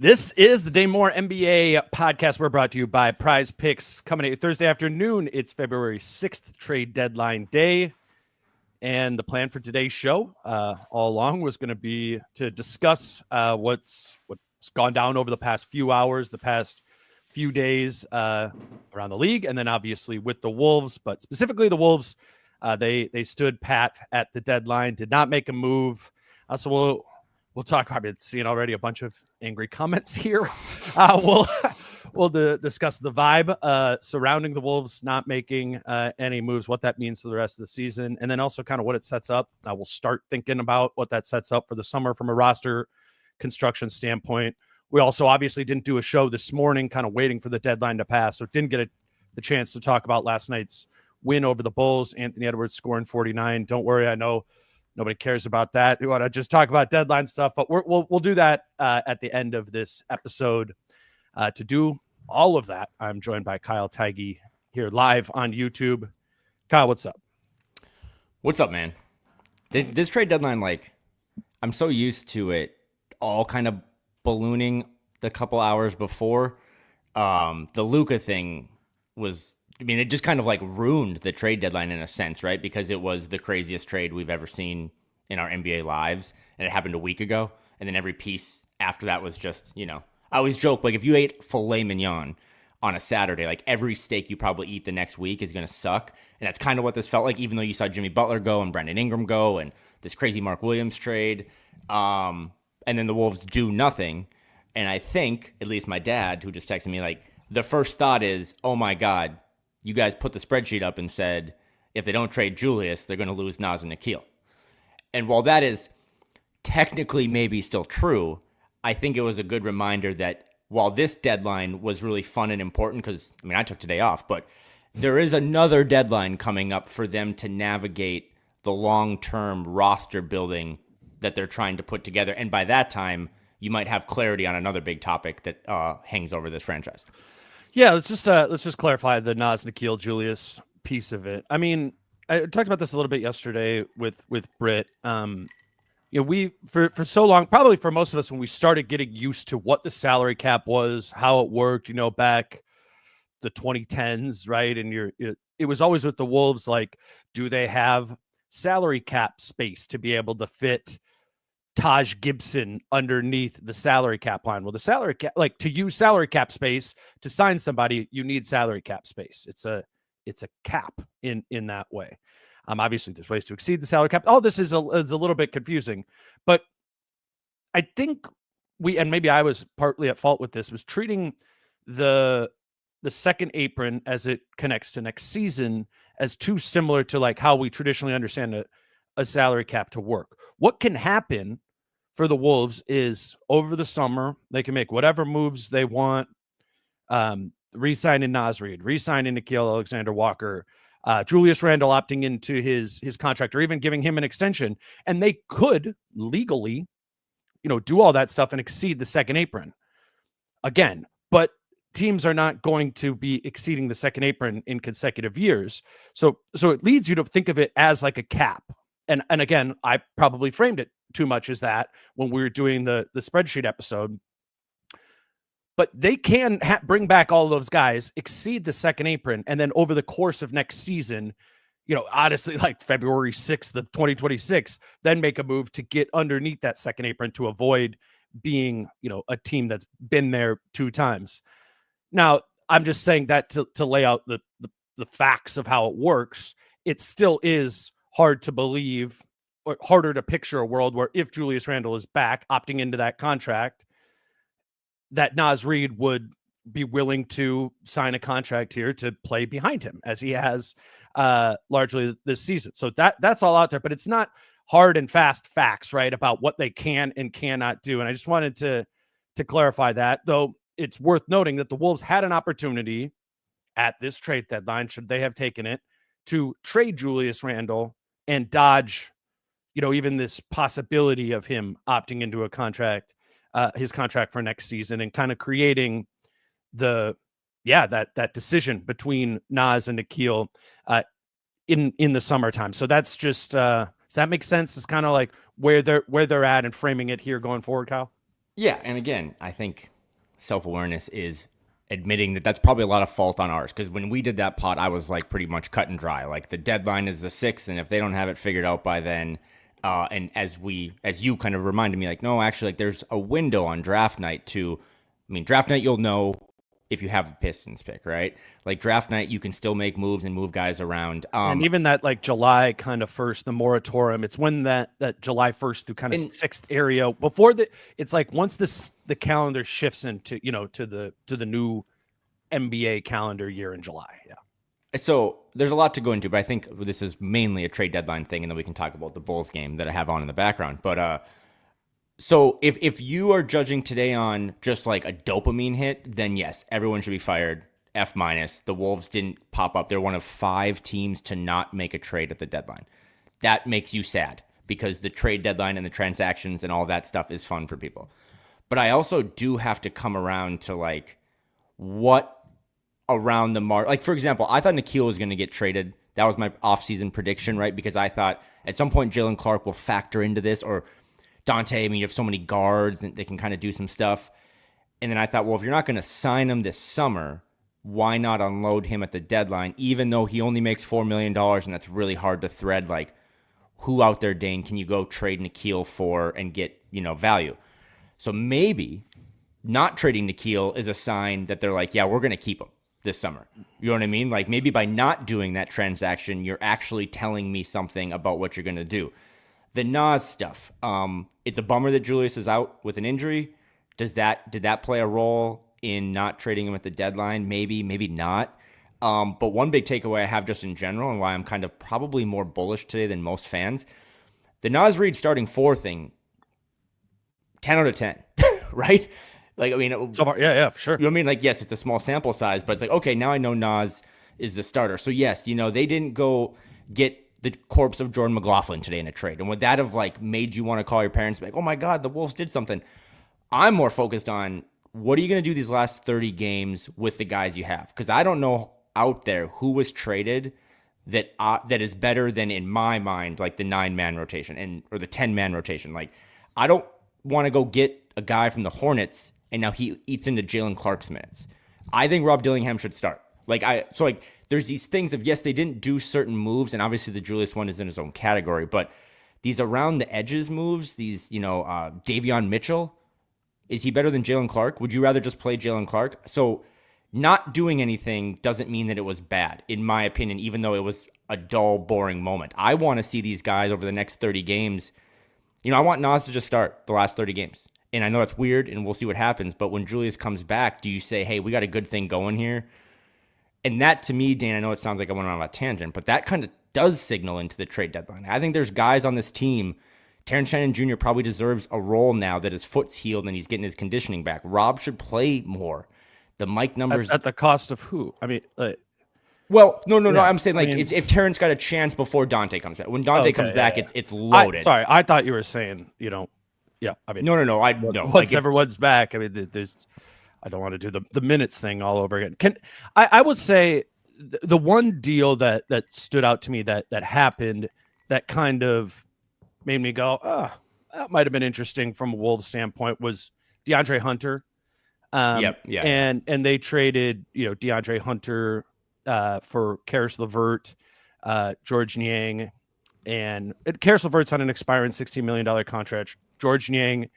This is the Day More NBA podcast. We're brought to you by Prize Picks. Coming at you Thursday afternoon. It's February 6th, trade deadline day. And the plan for today's show all along was going to be to discuss what's gone down over the past few hours, the past few days around the league, and then obviously with the Wolves. But specifically the Wolves, they stood pat at the deadline, did not make a move. So we'll talk about it. Seeing already a bunch of angry comments here. We'll discuss the vibe surrounding the Wolves not making any moves, what that means for the rest of the season, and then also kind of what it sets up. We'll start thinking about what that sets up for the summer from a roster construction standpoint. We also obviously didn't do a show this morning, kind of waiting for the deadline to pass, so didn't get the chance to talk about last night's win over the Bulls. Anthony Edwards scoring 49. Don't worry, I know nobody cares about that. We want to just talk about deadline stuff, but we'll do that at the end of this episode. To do all of that, I'm joined by Kyle Teige here live on YouTube. Kyle, what's up? What's up, man? This trade deadline, I'm so used to it all kind of ballooning the couple hours before. The Luka thing was, it just kind of ruined the trade deadline in a sense, right? Because it was the craziest trade we've ever seen in our NBA lives, and it happened a week ago. And then every piece after that was just, I always joke, if you ate filet mignon on a Saturday, every steak you probably eat the next week is going to suck. And that's kind of what this felt like, even though you saw Jimmy Butler go and Brandon Ingram go and this crazy Mark Williams trade. And then the Wolves do nothing. And I think, at least my dad, who just texted me, the first thought is, oh my God, you guys put the spreadsheet up and said, if they don't trade Julius, they're going to lose Naz and Nikhil. And while that is technically maybe still true, I think it was a good reminder that while this deadline was really fun and important, because, I took today off, but there is another deadline coming up for them to navigate the long-term roster building that they're trying to put together. And by that time, you might have clarity on another big topic that hangs over this franchise. Yeah, let's just clarify the Naz, Nikhil, Julius piece of it. I talked about this a little bit yesterday with Britt. We for so long, probably for most of us, when we started getting used to what the salary cap was, how it worked, back the 2010s, right? And it was always with the Wolves, do they have salary cap space to be able to fit Taj Gibson underneath the salary cap line? Well, the salary cap, to use salary cap space to sign somebody, you need salary cap space. It's a cap in that way. Obviously, there's ways to exceed the salary cap. All this is a little bit confusing, but I think and maybe I was partly at fault with this, was treating the second apron as it connects to next season as too similar to how we traditionally understand a salary cap to work. What can happen for the Wolves is over the summer, they can make whatever moves they want. Re-signing Naz Reid, re-signing Nickeil Alexander-Walker, Julius Randle opting into his contract, or even giving him an extension. And they could legally, do all that stuff and exceed the second apron again. But teams are not going to be exceeding the second apron in consecutive years. So it leads you to think of it as like a cap. And again, I probably framed it too much as that when we were doing the spreadsheet episode. But they can bring back all those guys, exceed the second apron, and then over the course of next season, honestly, February 6th of 2026, then make a move to get underneath that second apron to avoid being, a team that's been there two times. Now, I'm just saying that to lay out the facts of how it works. It still is hard to believe, or harder to picture a world where if Julius Randle is back, opting into that contract, that Naz Reid would be willing to sign a contract here to play behind him, as he has largely this season. So that's all out there, but it's not hard and fast facts, right, about what they can and cannot do. And I just wanted to clarify that, though it's worth noting that the Wolves had an opportunity at this trade deadline, should they have taken it, to trade Julius Randle and dodge, even this possibility of him opting into a contract, his contract for next season, and kind of creating that decision between Naz and Nikhil in the summertime. So that's just does that make sense? It's kind of where they're at and framing it here going forward, Kyle. Yeah, and again, I think self-awareness is admitting that that's probably a lot of fault on ours. Because when we did that pod, I was like pretty much cut and dry. Like the deadline is the 6th, and if they don't have it figured out by then, and as you kind of reminded me, like, no, actually, like there's a window on draft night to, I mean, draft night you'll know if you have the Pistons pick, right? Like draft night, you can still make moves and move guys around. And even that like July kind of 1st, the moratorium, it's when that July 1st through kind of 6th area before it's like once the calendar shifts into, to the new NBA calendar year in July. Yeah. So there's a lot to go into, but I think this is mainly a trade deadline thing, and then we can talk about the Bulls game that I have on in the background. But so if you are judging today on just like a dopamine hit, then yes, everyone should be fired. F-. The Wolves didn't pop up. They're one of 5 teams to not make a trade at the deadline. That makes you sad because the trade deadline and the transactions and all that stuff is fun for people. But I also do have to come around to like what around the mark. Like, for example, I thought Nickeil was going to get traded. That was my offseason prediction, right? Because I thought at some point Jalen Clark will factor into this, or Dante. I mean, you have so many guards and they can kind of do some stuff. And then I thought, well, if you're not going to sign him this summer, why not unload him at the deadline, even though he only makes $4 million, and that's really hard to thread. Like, who out there, Dane, can you go trade Nickeil for and get, value? So maybe not trading Nickeil is a sign that they're like, yeah, we're going to keep him this summer. You know what I mean? Like maybe by not doing that transaction, you're actually telling me something about what you're going to do. The Nas stuff. It's a bummer that Julius is out with an injury. Did that play a role in not trading him at the deadline? Maybe, maybe not. But one big takeaway I have just in general, and why I'm kind of probably more bullish today than most fans, the Nas Reed starting 4 thing, 10 out of 10, right? Like, I mean, so far, yeah, for sure. You know what I mean? Like, yes, it's a small sample size, but it's like, okay, now I know Nas is the starter. So yes, they didn't go get the corpse of Jordan McLaughlin today in a trade. And would that have like made you want to call your parents and be like, oh my God, the Wolves did something? I'm more focused on what are you going to do these last 30 games with the guys you have? Because I don't know out there who was traded that is better than, in my mind, like the 9-man rotation or the 10-man rotation. Like, I don't want to go get a guy from the Hornets and now he eats into Jalen Clark's minutes. I think Rob Dillingham should start. There's these things of, yes, they didn't do certain moves, and obviously the Julius one is in his own category, but these around the edges moves, these, Davion Mitchell, is he better than Jalen Clark? Would you rather just play Jalen Clark? So not doing anything doesn't mean that it was bad, in my opinion, even though it was a dull, boring moment. I want to see these guys over the next 30 games. I want Nas to just start the last 30 games. And I know that's weird, and we'll see what happens. But when Julius comes back, do you say, hey, we got a good thing going here? And that, to me, Dan, I know it sounds like I went on a tangent, but that kind of does signal into the trade deadline. I think there's guys on this team. Terrence Shannon Jr. probably deserves a role now that his foot's healed and he's getting his conditioning back. Rob should play more. The Mike numbers... At the cost of who? I mean... Well, no. I'm saying if Terrence got a chance before Dante comes back. When Dante comes back, it's loaded. I thought you were saying, yeah. I mean, no. Once everyone's back, I mean, I don't want to do the minutes thing all over again. I would say the one deal that stood out to me that happened that kind of made me go, that might have been interesting from a Wolves standpoint was DeAndre Hunter. And they traded, DeAndre Hunter for Karis LeVert, George Niang, and Karis LeVert's on an expiring $16 million contract. George Niang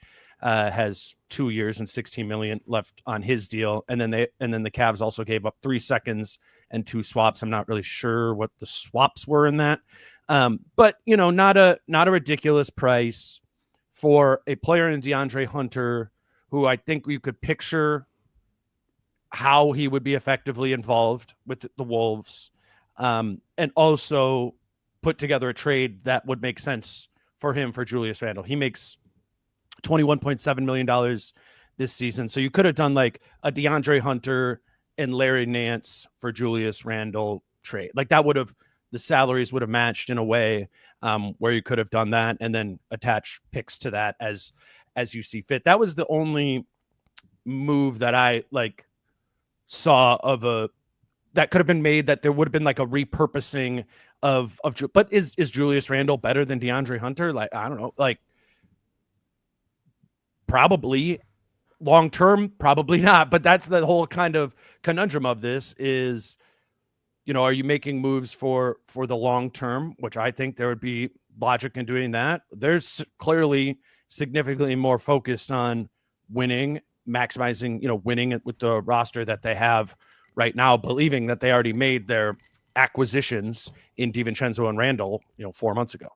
has 2 years and $16 million left on his deal, and then the Cavs also gave up 3 seconds and 2 swaps. I'm not really sure what the swaps were in that, but not a ridiculous price for a player in DeAndre Hunter, who I think you could picture how he would be effectively involved with the Wolves, and also put together a trade that would make sense for him for Julius Randle. He makes $21.7 million this season. So you could have done like a DeAndre Hunter and Larry Nance for Julius Randle trade. Like that the salaries would have matched in a way where you could have done that and then attach picks to that as you see fit. That was the only move that I saw that could have been made, that there would have been like a repurposing of but is Julius Randle better than DeAndre Hunter? I don't know, probably. long term, probably not. But that's the whole kind of conundrum of this is, are you making moves for the long term, which I think there would be logic in doing that. There's clearly significantly more focused on winning, maximizing, winning it with the roster that they have right now, believing that they already made their acquisitions in DiVincenzo and Randall, 4 months ago.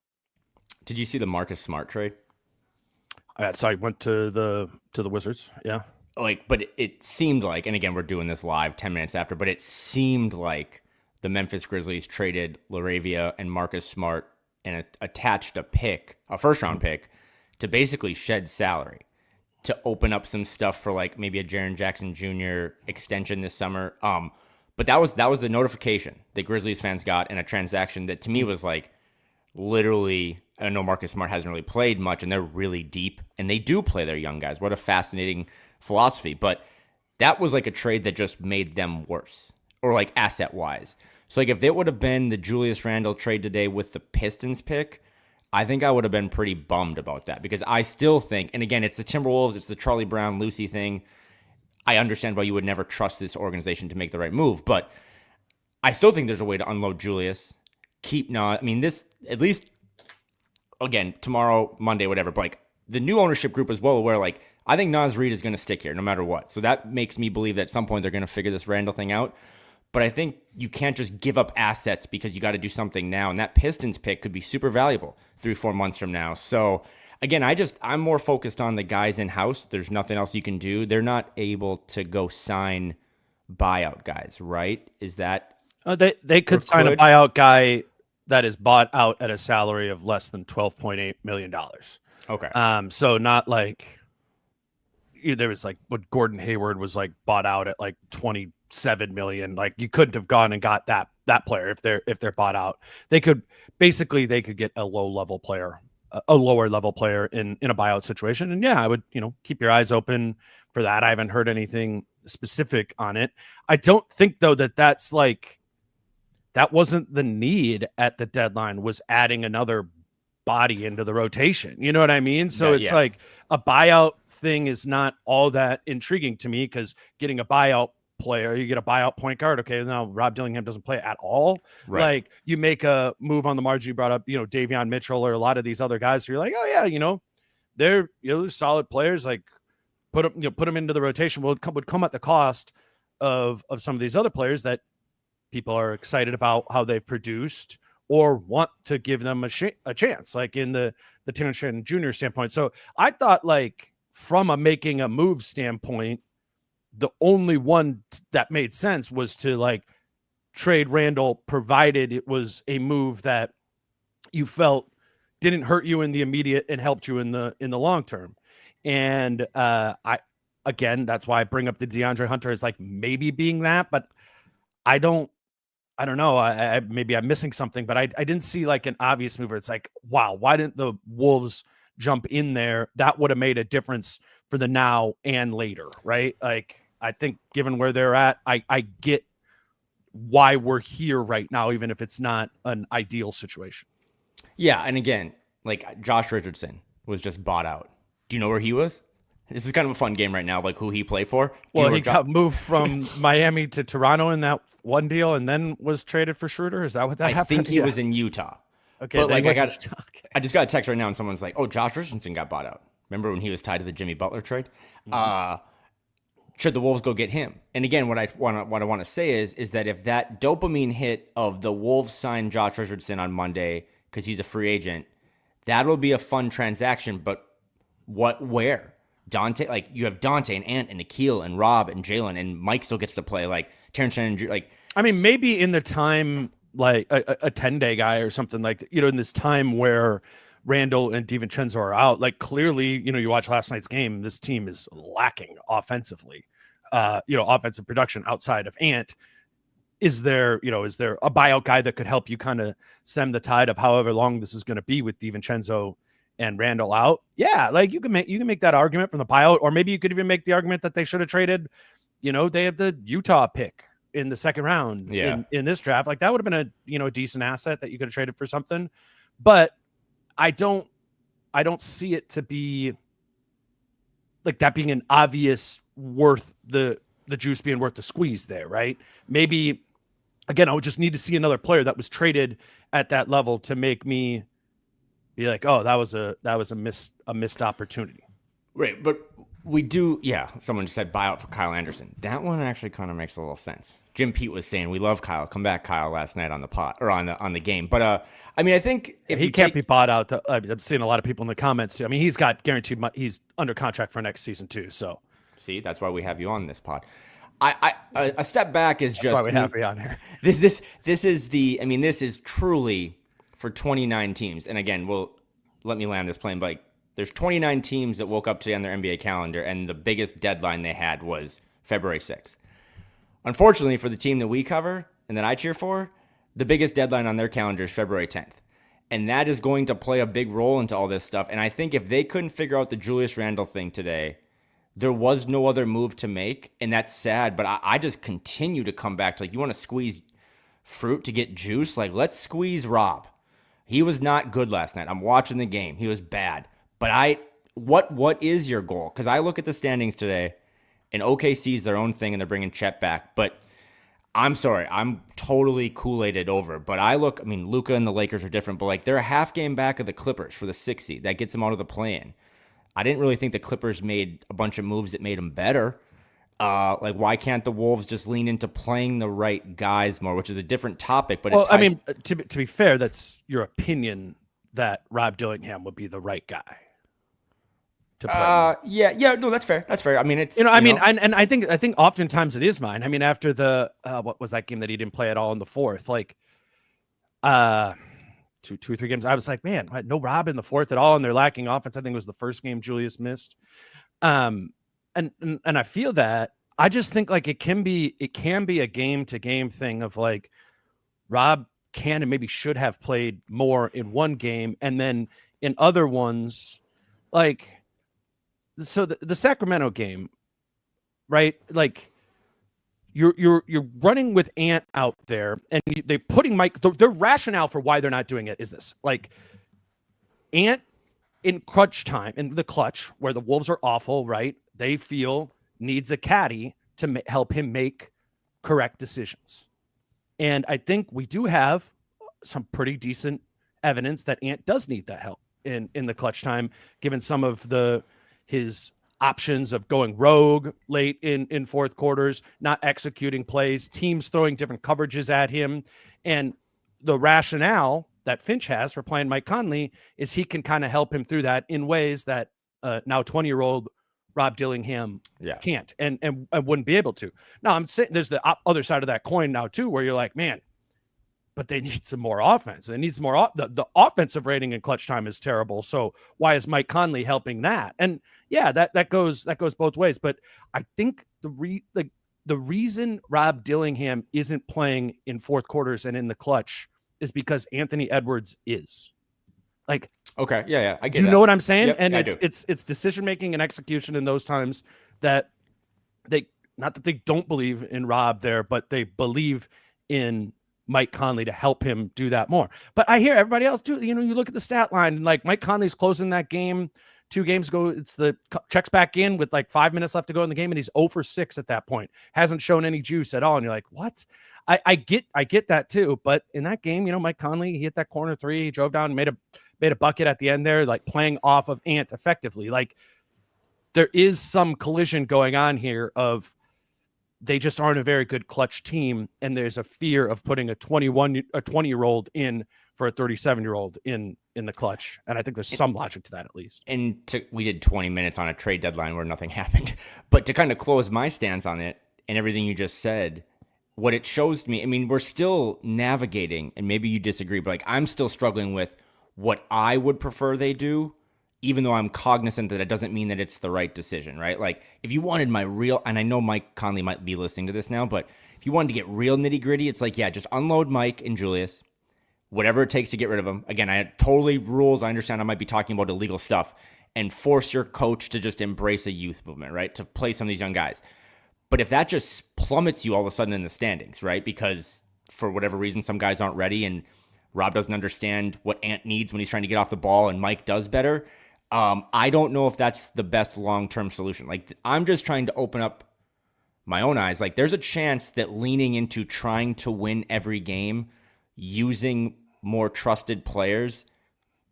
Did you see the Marcus Smart trade? So I went to the Wizards. Yeah. But it seemed like, and again, we're doing this live 10 minutes after, but it seemed like the Memphis Grizzlies traded LaRavia and Marcus Smart and attached a first-round pick to basically shed salary to open up some stuff for like maybe a Jaren Jackson Jr. extension this summer. But that was the notification that Grizzlies fans got in a transaction that to me was like literally, I know Marcus Smart hasn't really played much and they're really deep and they do play their young guys. What a fascinating philosophy. But that was like a trade that just made them worse or like asset-wise. So like if it would have been the Julius Randle trade today with the Pistons pick, I think I would have been pretty bummed about that because I still think, and again, it's the Timberwolves, it's the Charlie Brown, Lucy thing. I understand why you would never trust this organization to make the right move, but I still think there's a way to unload Julius, keep Nas. I mean, this, at least, again, tomorrow, Monday, whatever, but like the new ownership group is well aware, like, I think Nas Reed is going to stick here no matter what. So that makes me believe that at some point they're going to figure this Randall thing out. But I think you can't just give up assets because you got to do something now. And that Pistons pick could be super valuable 3-4 months from now. So again, I'm more focused on the guys in-house. There's nothing else you can do. They're not able to go sign buyout guys, right? Is that... They could sign a buyout guy that is bought out at a salary of less than $12.8 million. Okay. So not like... There was like what Gordon Hayward was like bought out at like 27 million. Like you couldn't have gone and got that player if they're bought out. They could get a lower level player in a buyout situation. And yeah, I would, keep your eyes open for that. I haven't heard anything specific on it. I don't think though that wasn't the need at the deadline, was adding another body into the rotation. You know what I mean? So it's like a buyout thing is not all that intriguing to me because getting a buyout player, you get a buyout point guard. Okay, now Rob Dillingham doesn't play at all. Right. Like you make a move on the margin. You brought up, Davion Mitchell or a lot of these other guys who you're like, oh yeah, they're solid players. Like put them into the rotation would come at the cost of some of these other players that people are excited about how they've produced or want to give them a chance, like in the Terrence Shannon Jr. standpoint. So I thought, like, from a making a move standpoint, the only one that made sense was to, like, trade Randall, provided it was a move that you felt didn't hurt you in the immediate and helped you in the long term. And that's why I bring up the DeAndre Hunter as like maybe being that, but I don't know. I maybe I'm missing something, but I didn't see like an obvious move where it's like, wow, why didn't the Wolves jump in there? That would have made a difference for the now and later, right? Like, I think given where they're at, I get why we're here right now, even if it's not an ideal situation. Yeah, and again, like Josh Richardson was just bought out. Do you know where he was? This is kind of a fun game right now, like who he played for. Well, he got moved from Miami to Toronto in that one deal and then was traded for Schroeder. Is that what that happened? I think he was in Utah. Okay, but like I just got a text right now and someone's like, oh, Josh Richardson got bought out. Remember when he was tied to the Jimmy Butler trade? Mm-hmm. Should the Wolves go get him? And again, what I want to say is that if that dopamine hit of the Wolves sign Josh Richardson on Monday because he's a free agent, that'll be a fun transaction. But where? Dante, like you have Dante and Ant and Nikhil and Rob and Jalen and Mike still gets to play, like Terrence Shannon, like. I mean, maybe in the time, like a 10-day guy or something, like, in this time where Randall and DiVincenzo are out, like clearly, you watch last night's game, this team is lacking offensively, offensive production outside of Ant. Is there a buyout guy that could help you kind of stem the tide of however long this is going to be with DiVincenzo and Randall out? Yeah, like you can make that argument from the buyout, or maybe you could even make the argument that they should have traded, they have the Utah pick in the second round in this draft. Like that would have been a decent asset that you could have traded for something. But I don't see it to be like that being an obvious worth the juice being worth the squeeze there, right? Maybe again, I would just need to see another player that was traded at that level to make me be like, oh, that was a missed opportunity. Right, but we do. Yeah, someone said buyout for Kyle Anderson. That one actually kind of makes a little sense. Jim Pete was saying we love Kyle. Come back, Kyle. Last night on the pot or on the game. But I mean, I think if he can't be bought out. I'm seeing a lot of people in the comments too. I mean, he's got guaranteed. He's under contract for next season too. So see, that's why we have you on this pod. A step back is that's just why we have you on here. This is the. I mean, this is truly for 29 teams. And again, let me land this plane. But like, there's 29 teams that woke up today on their NBA calendar, and the biggest deadline they had was February 6th. Unfortunately, for the team that we cover and that I cheer for, the biggest deadline on their calendar is February 10th. And that is going to play a big role into all this stuff. And I think if they couldn't figure out the Julius Randle thing today, there was no other move to make. And that's sad. But I just continue to come back to, like, you want to squeeze fruit to get juice? Like, let's squeeze Rob. He was not good last night. I'm watching the game. He was bad. But what is your goal? Because I look at the standings today, and OKC's their own thing, and they're bringing Chet back. But I'm sorry, I'm totally Kool-Aided over. But I mean, Luka and the Lakers are different, but like they're a half game back of the Clippers for the 6th seed. That gets them out of the play-in. I didn't really think the Clippers made a bunch of moves that made them better. Like, why can't the Wolves just lean into playing the right guys more, which is a different topic. But well, I mean, to be fair, that's your opinion that Rob Dillingham would be the right guy. Yeah, no, that's fair. That's fair. I mean, it's I think oftentimes it is mine. I mean, after the what was that game that he didn't play at all in the fourth? Like, 2 or 3 games, I was like, man, no Rob in the fourth at all, and they're lacking offense. I think it was the first game Julius missed. And I feel that. I just think like it can be a game to game thing of like Rob can and maybe should have played more in one game, and then in other ones, like. So the Sacramento game, right? Like you're running with Ant out there, and they're putting Mike. Their rationale for why they're not doing it is this: like Ant in clutch time, in the clutch where the Wolves are awful, right? They feel needs a caddy to help him make correct decisions, and I think we do have some pretty decent evidence that Ant does need that help in the clutch time, given some of his options of going rogue late in fourth quarters, not executing plays, teams throwing different coverages at him. And the rationale that Finch has for playing Mike Conley is he can kind of help him through that in ways that now 20-year-old Rob Dillingham can't and wouldn't be able to. Now, I'm saying there's the other side of that coin now, too, where you're like, man, but they need some more offense. They need some more. The offensive rating in clutch time is terrible. So why is Mike Conley helping that? And yeah, that goes both ways. But I think the reason Rob Dillingham isn't playing in fourth quarters and in the clutch is because Anthony Edwards is. Like, okay, yeah, I get. Do you know what I'm saying? Yep, and it's decision making and execution in those times that they, not that they don't believe in Rob there, but they believe in Mike Conley to help him do that more. But I hear everybody else too. You know, you look at the stat line, and like Mike Conley's closing that game 2 games ago. It's the checks back in with like 5 minutes left to go in the game, and he's 0 for 6 at that point. Hasn't shown any juice at all. And you're like, what? I get that too. But in that game, you know, Mike Conley, he hit that corner 3, he drove down and made a bucket at the end there, like playing off of Ant effectively. Like there is some collision going on here of they just aren't a very good clutch team, and there's a fear of putting a 20-year-old in for a 37-year-old in the clutch. And I think there's some logic to that at least. And we did 20 minutes on a trade deadline where nothing happened. But to kind of close my stance on it and everything you just said, what it shows to me, I mean, we're still navigating, and maybe you disagree, but like I'm still struggling with what I would prefer they do, even though I'm cognizant that it doesn't mean that it's the right decision, right? Like if you wanted my real, and I know Mike Conley might be listening to this now, but if you wanted to get real nitty gritty, it's like, yeah, just unload Mike and Julius, whatever it takes to get rid of them. Again, I totally rules. I understand I might be talking about illegal stuff, and force your coach to just embrace a youth movement, right? To play some of these young guys. But if that just plummets you all of a sudden in the standings, right? Because for whatever reason, some guys aren't ready, and Rob doesn't understand what Ant needs when he's trying to get off the ball, and Mike does better. I don't know if that's the best long-term solution. Like, I'm just trying to open up my own eyes. Like, there's a chance that leaning into trying to win every game using more trusted players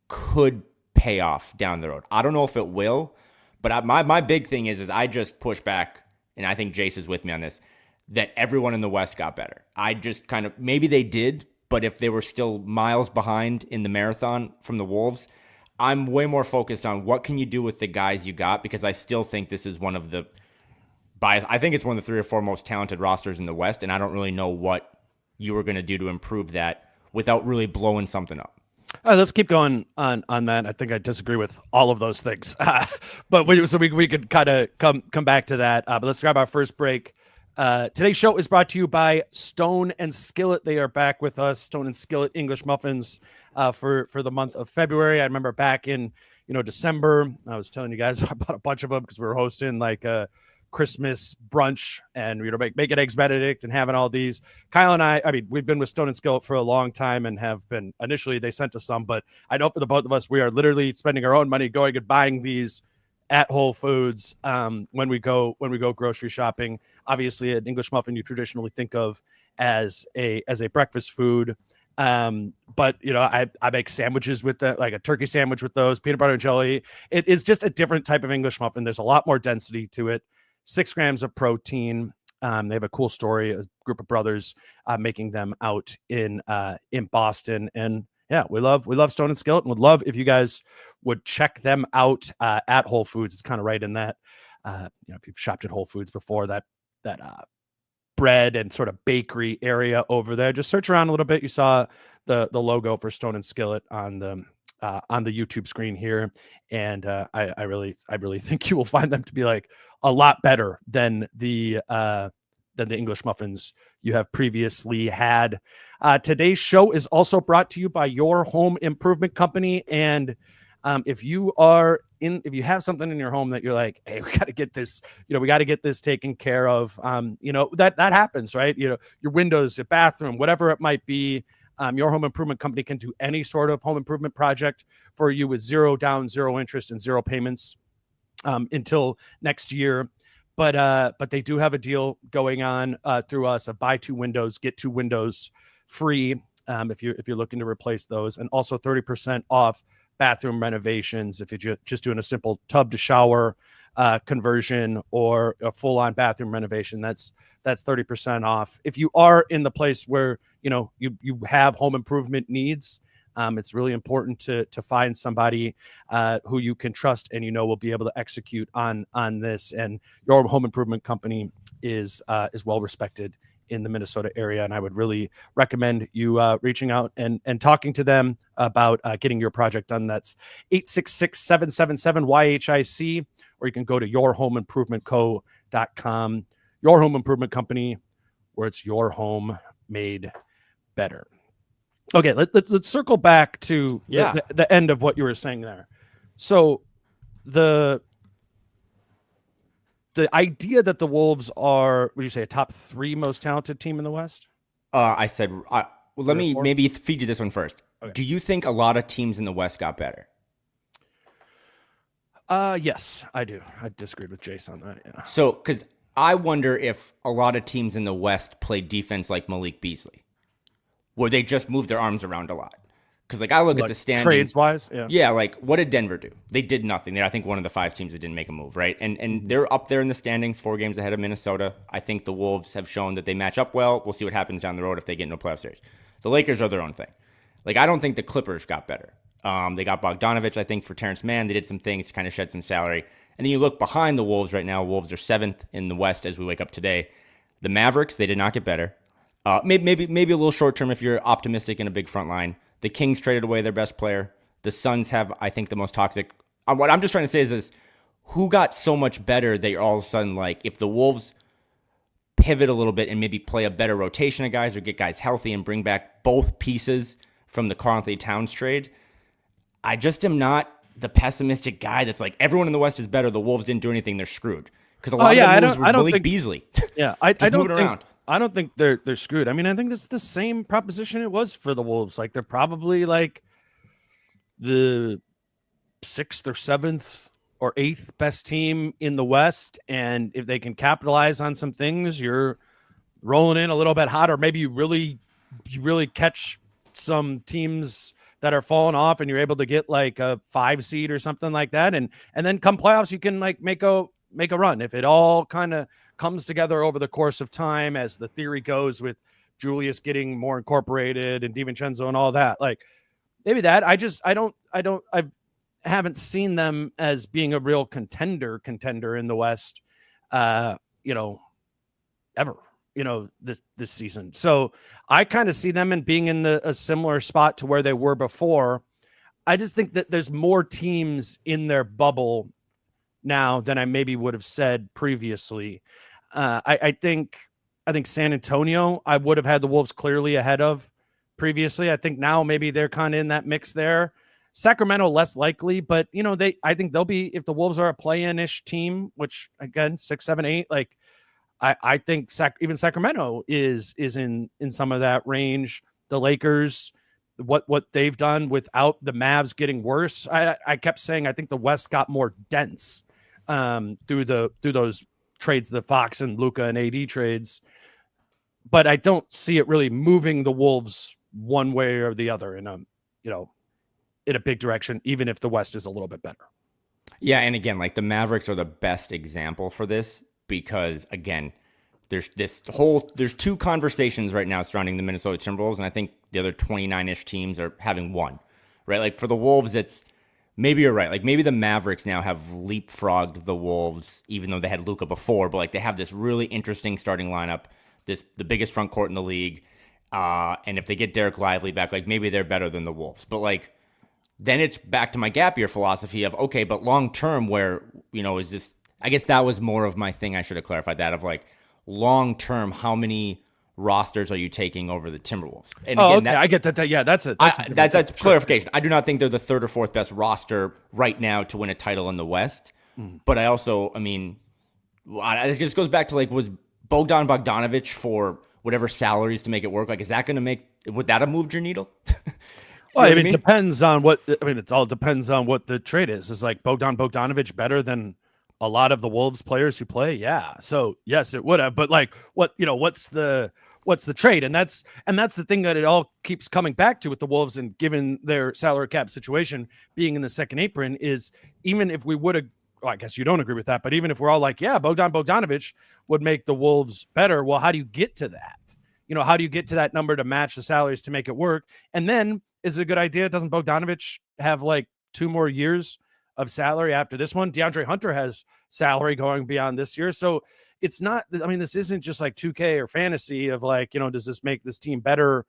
could pay off down the road. I don't know if it will, but my big thing is I just push back, and I think Jace is with me on this, that everyone in the West got better. I just kind of, maybe they did, but if they were still miles behind in the marathon from the Wolves, I'm way more focused on what can you do with the guys you got, because I still think this is one of the, I think it's one of the 3 or 4 most talented rosters in the West, and I don't really know what you were going to do to improve that without really blowing something up. Let's keep going on that. I think I disagree with all of those things, but we could kind of come back to that. But let's grab our first break. Today's show is brought to you by Stone and Skillet. They are back with us. Stone and Skillet English muffins for the month of February. I remember back in December, I was telling you guys I bought a bunch of them because we were hosting like a Christmas brunch and making eggs Benedict and having all these. Kyle and I mean, we've been with Stone and Skillet for a long time and have been, initially they sent us some, but I know for the both of us, we are literally spending our own money going and buying these at Whole Foods when we go grocery shopping. Obviously, an English muffin you traditionally think of as a breakfast food. But I make sandwiches with that, like a turkey sandwich with those, peanut butter and jelly. It is just a different type of English muffin. There's a lot more density to it. 6 grams of protein. They have a cool story, a group of brothers making them out in Boston. And yeah, we love Stone and Skillet, and would love if you guys would check them out at Whole Foods. It's kind of right in that, if you've shopped at Whole Foods before, that bread and sort of bakery area over there. Just search around a little bit. You saw the logo for Stone and Skillet on the YouTube screen here, and I really think you will find them to be like a lot better than the English muffins you have previously had. Today's show is also brought to you by Your Home Improvement Company, and if you have something in your home that you're like, hey, we got to get this, we got to get this taken care of. That happens, right? Your windows, your bathroom, whatever it might be. Your Home Improvement Company can do any sort of home improvement project for you with 0 down, 0 interest, and 0 payments until next year. But they do have a deal going on through us of buy 2 windows, get 2 windows free if you're looking to replace those, and also 30% off bathroom renovations if you're just doing a simple tub to shower conversion or a full-on bathroom renovation. That's 30% off. If you are in the place where you have home improvement needs, it's really important to find somebody who you can trust and will be able to execute on this. And Your Home Improvement Company is well respected in the Minnesota area, and I would really recommend you reaching out and talking to them about getting your project done. That's 866-777-YHIC, or you can go to yourhomeimprovementco.com. Your Home Improvement Company, where it's your home made better. Okay, let's circle back to the end of what you were saying there. So the idea that the Wolves are, would you say, a top 3 most talented team in the West? I said, let me maybe feed you this one first. Okay. Do you think a lot of teams in the West got better? Yes, I do. I disagreed with Jace on that. Yeah. So, because I wonder if a lot of teams in the West play defense like Malik Beasley, where they just move their arms around a lot. Because I look at the standings. Trades-wise? Yeah, what did Denver do? They did nothing. They're, I think, one of the 5 teams that didn't make a move, right? And they're up there in the standings, 4 games ahead of Minnesota. I think the Wolves have shown that they match up well. We'll see what happens down the road if they get into a playoff series. The Lakers are their own thing. I don't think the Clippers got better. They got Bogdanovich, I think, for Terrence Mann. They did some things to kind of shed some salary. And then you look behind the Wolves right now. Wolves are 7th in the West as we wake up today. The Mavericks, they did not get better. Maybe a little short term if you're optimistic in a big front line. The Kings traded away their best player. The Suns have, I think, the most toxic. What I'm just trying to say is who got so much better that you're all of a sudden if the Wolves pivot a little bit and maybe play a better rotation of guys or get guys healthy and bring back both pieces from the Karl-Anthony Towns trade, I just am not the pessimistic guy that's like, everyone in the West is better. The Wolves didn't do anything. They're screwed. Because a lot of the moves were Malik Beasley. Yeah, I don't think they're screwed. I mean, I think this is the same proposition it was for the Wolves. They're probably the 6th or 7th or 8th best team in the West. And if they can capitalize on some things, you're rolling in a little bit hotter. Maybe you really catch some teams that are falling off and you're able to get like a 5 seed or something like that. And then come playoffs, you can like make a run. If it all kind of comes together over the course of time, as the theory goes, with Julius getting more incorporated and DiVincenzo and all that, like maybe that. I haven't seen them as being a real contender in the West, ever, this season. So I kind of see them in being in a similar spot to where they were before. I just think that there's more teams in their bubble now than I maybe would have said previously. I think San Antonio, I would have had the Wolves clearly ahead of previously. I think now maybe they're kind of in that mix there. Sacramento, less likely, but I think they'll be, if the Wolves are a play-in-ish team, which again, 6, 7, 8, like I think even Sacramento is in some of that range. The Lakers, what they've done without the Mavs getting worse. I kept saying I think the West got more dense through those trades, the Fox and Luka and AD trades, but I don't see it really moving the Wolves one way or the other in a big direction, even if the West is a little bit better. Yeah, and again, like the Mavericks are the best example for this, because again, there's two conversations right now surrounding the Minnesota Timberwolves, and I think the other 29-ish teams are having one, right? Like for the Wolves, it's maybe you're right. Like maybe the Mavericks now have leapfrogged the Wolves, even though they had Luka before, but like they have this really interesting starting lineup, the biggest front court in the league, and if they get Derek Lively back, like maybe they're better than the Wolves. But like then it's back to my gap year philosophy of, okay, but long term, where, is this, I guess that was more of my thing. I should have clarified that, of like long term, how many rosters are you taking over the Timberwolves? And again, okay, I get that. Yeah, that's that's clarification. I do not think they're the third or fourth best roster right now to win a title in the West. But I also, it just goes back to like, was Bogdan Bogdanovic for whatever salaries to make it work? Like, is that going to would that have moved your needle? Well, it depends on it all depends on what the trade is. Is like Bogdan Bogdanovic better than a lot of the Wolves players who play? Yeah. So yes, it would have, but like what's the trade? And that's the thing that it all keeps coming back to with the Wolves, and given their salary cap situation being in the second apron, is even if we would have, well, I guess you don't agree with that, but even if we're all like, yeah, Bogdan Bogdanovic would make the Wolves better. Well, how do you get to that? How do you get to that number to match the salaries to make it work? And then, is it a good idea? Doesn't Bogdanovic have like 2 more years of salary after this one? DeAndre Hunter has salary going beyond this year. So it's not, this isn't just like 2K or fantasy of like, does this make this team better?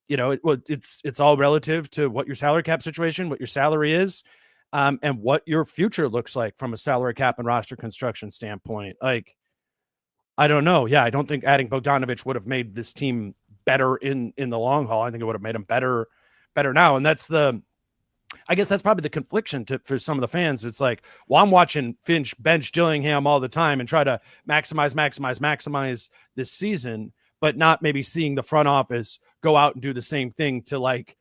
It's all relative to what your salary cap situation, what your salary is, and what your future looks like from a salary cap and roster construction standpoint. Like, I don't know. Yeah, I don't think adding Bogdanovic would have made this team better in the long haul. I think it would have made them better now. And I guess that's probably the confliction for some of the fans. It's like, well, I'm watching Finch bench Dillingham all the time and try to maximize this season, but not maybe seeing the front office go out and do the same thing to like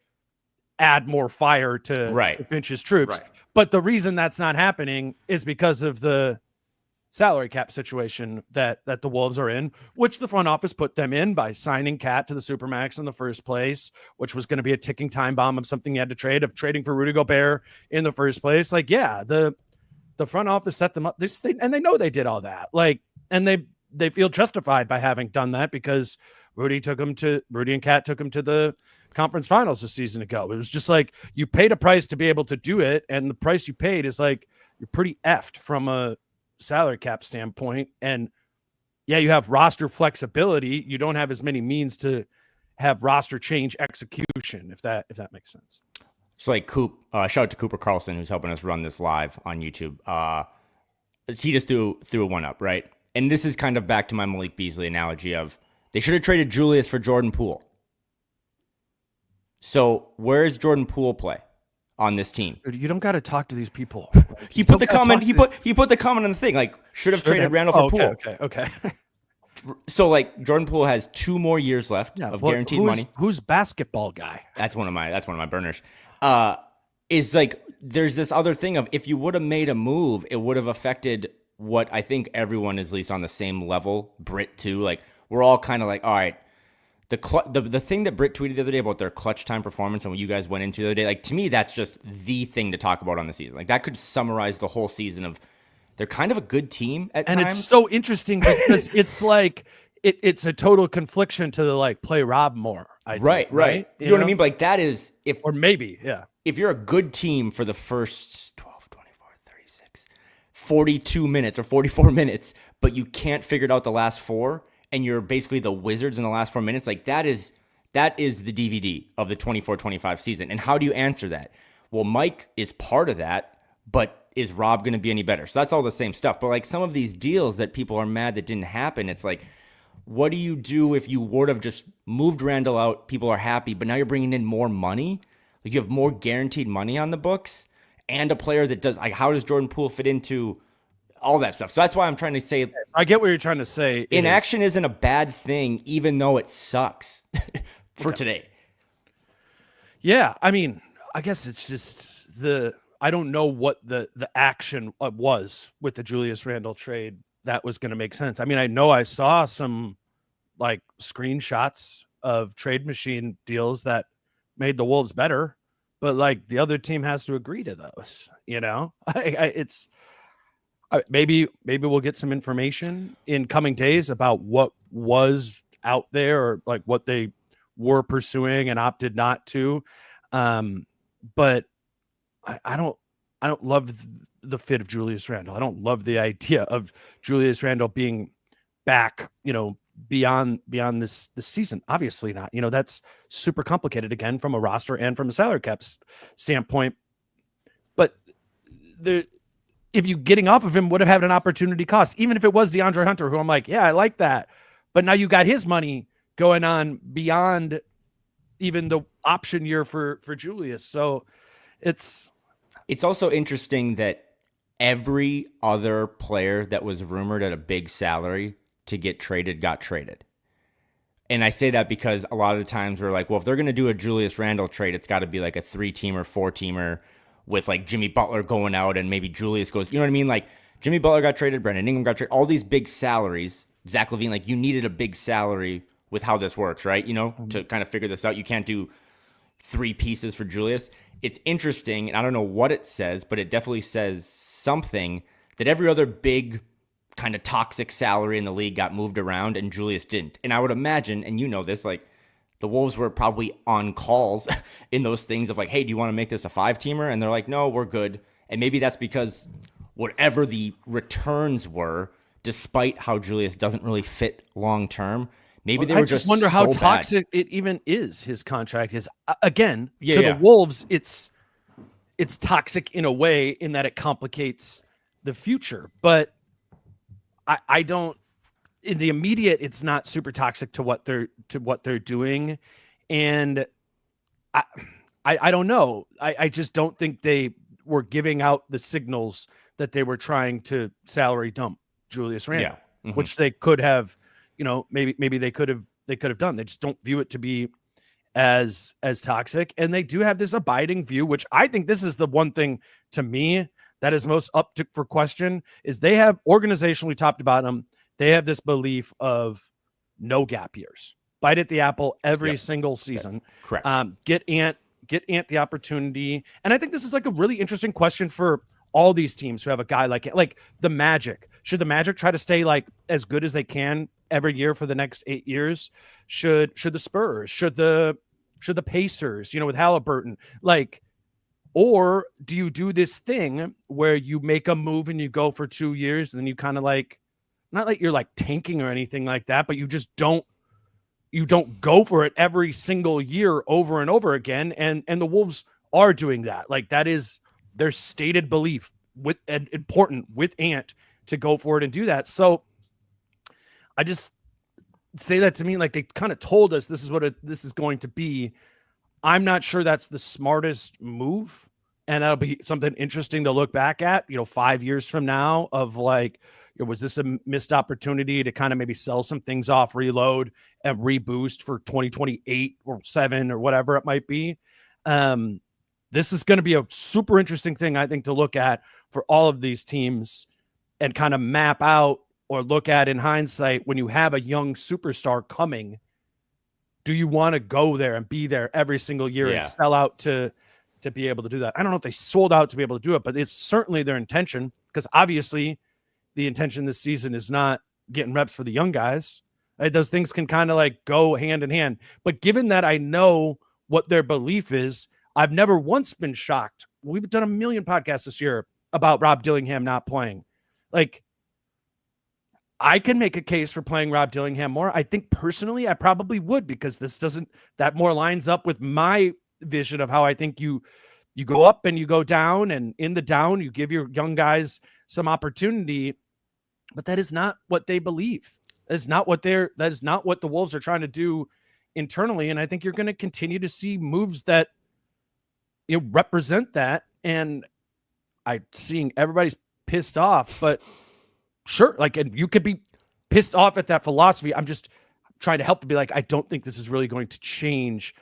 add more fire to Finch's troops. Right. But the reason that's not happening is because of the salary cap situation that the Wolves are in, which the front office put them in by signing Cat to the Supermax in the first place, which was going to be a ticking time bomb of something you had to trade, of trading for Rudy Gobert in the first place. Like, yeah, the front office set them up and they know they did all that. Like, and they feel justified by having done that, because Rudy and Cat took him to the conference finals a season ago. It was just like, you paid a price to be able to do it, and the price you paid is like, you're pretty effed from a salary cap standpoint. And yeah, you have roster flexibility. You don't have as many means to have roster change execution, if that makes sense. So like shout out to Cooper Carlson, who's helping us run this live on YouTube. He just threw one up, right? And this is kind of back to my Malik Beasley analogy of, they should have traded Julius for Jordan Poole. So where does Jordan Poole play on this team? You don't got to talk to these people. He put the comment. He put the comment on the thing. Like, should have traded Randall for Poole. Okay. So like, Jordan Poole has 2 more years left of guaranteed money. Who's basketball guy? That's one of my burners. is like there's this other thing of if you would have made a move, it would have affected what I think everyone is at least on the same level. Brit too, like we're all kind of like, all right, the thing that Brit tweeted the other day about their clutch time performance and what you guys went into the other day, like to me, that's just the thing to talk about on the season. Like that could summarize the whole season of they're kind of a good team at times. And it's so interesting because it's like it's a total confliction to the like play Rob more. Right. You know what I mean? But like that is or maybe, yeah. If you're a good team for the first 12, 24, 36, 42 minutes or 44 minutes, but you can't figure it out the last 4, and you're basically the Wizards in the last 4 minutes, like that is the DVD of the 24-25 season. And how do you answer that? Well, Mike is part of that, but is Rob going to be any better? So that's all the same stuff. But like some of these deals that people are mad that didn't happen, it's like, what do you do if you would have just moved Randall out? People are happy, but now you're bringing in more money. Like you have more guaranteed money on the books and a player that does, like, how does Jordan Poole fit into all that stuff? So that's why I'm trying to say, I get what you're trying to say. Inaction isn't a bad thing, even though it sucks for today. Yeah. I mean, I guess it's just I don't know what the action was with the Julius Randle trade that was going to make sense. I mean, I know I saw some like screenshots of trade machine deals that made the Wolves better, but like the other team has to agree to those, you know. Maybe we'll get some information in coming days about what was out there or like what they were pursuing and opted not to. But I don't love the fit of Julius Randle. I don't love the idea of Julius Randle being back, you know, beyond this season. Obviously not. You know, that's super complicated again from a roster and from a salary cap standpoint. But if you getting off of him would have had an opportunity cost, even if it was DeAndre Hunter, who I'm like, yeah, I like that. But now you got his money going on beyond even the option year for Julius. So it's also interesting that every other player that was rumored at a big salary to get traded got traded. And I say that because a lot of the times we're like, well, if they're going to do a Julius Randle trade, it's got to be like a 3-teamer, 4-teamer with like Jimmy Butler going out and maybe Julius goes, you know what I mean? Like Jimmy Butler got traded, Brandon Ingram got traded, all these big salaries. Zach LaVine, like you needed a big salary with how this works, right? You know, to kind of figure this out. You can't do 3 pieces for Julius. It's interesting, and I don't know what it says, but it definitely says something that every other big kind of toxic salary in the league got moved around and Julius didn't. And I would imagine, and you know this, like the Wolves were probably on calls in those things of like, hey, do you want to make this a 5-teamer? And they're like, no, we're good. And maybe that's because whatever the returns were, despite how Julius doesn't really fit long term, maybe they were just wonder how so toxic bad. it even is. His contract is again the Wolves. It's toxic in a way in that it complicates the future, but I don't. In the immediate, it's not super toxic to what they're doing, and I don't know. I just don't think they were giving out the signals that they were trying to salary dump Julius Randle, which they could have. You know, maybe they could have done. They just don't view it to be as toxic, and they do have this abiding view, which I think this is the one thing to me that is most up for question is they have organizationally top to bottom. They have this belief of no gap years, bite at the apple every single season. Correct. Get Ant the opportunity, and I think this is like a really interesting question for all these teams who have a guy like the Magic. Should the Magic try to stay like as good as they can every year for the next 8 years? Should the Spurs? Should the Pacers? You know, with Halliburton, like. Or do you do this thing where you make a move and you go for 2 years and then you kind of like, not like you're like tanking or anything like that, but you just don't go for it every single year over and over again. And the Wolves are doing that. Like that is their stated belief with and important with Ant to go for it and do that. So I just say that to me, like they kind of told us this is what this is going to be. I'm not sure that's the smartest move, and that'll be something interesting to look back at, 5 years from now of like, was this a missed opportunity to kind of maybe sell some things off, reload and reboost for 2028 or 7 or whatever it might be. this is going to be a super interesting thing, I think, to look at for all of these teams and kind of map out or look at in hindsight when you have a young superstar coming. Do you want to go there and be there every single year and sell out to be able to do that? I don't know if they sold out to be able to do it, but it's certainly their intention, because obviously the intention this season is not getting reps for the young guys. Right? Those things can kind of like go hand in hand. But given that I know what their belief is, I've never once been shocked. We've done a million podcasts this year about Rob Dillingham not playing. Like, I can make a case for playing Rob Dillingham more. I think personally, I probably would, because that more lines up with my vision of how I think you go up and you go down, and in the down, you give your young guys some opportunity, but that is not what they believe. That is not what the Wolves are trying to do internally. And I think you're going to continue to see moves that represent that. And I'm seeing everybody's pissed off, but sure, like, and you could be pissed off at that philosophy. I'm just trying to help to be like, I don't think this is really going to change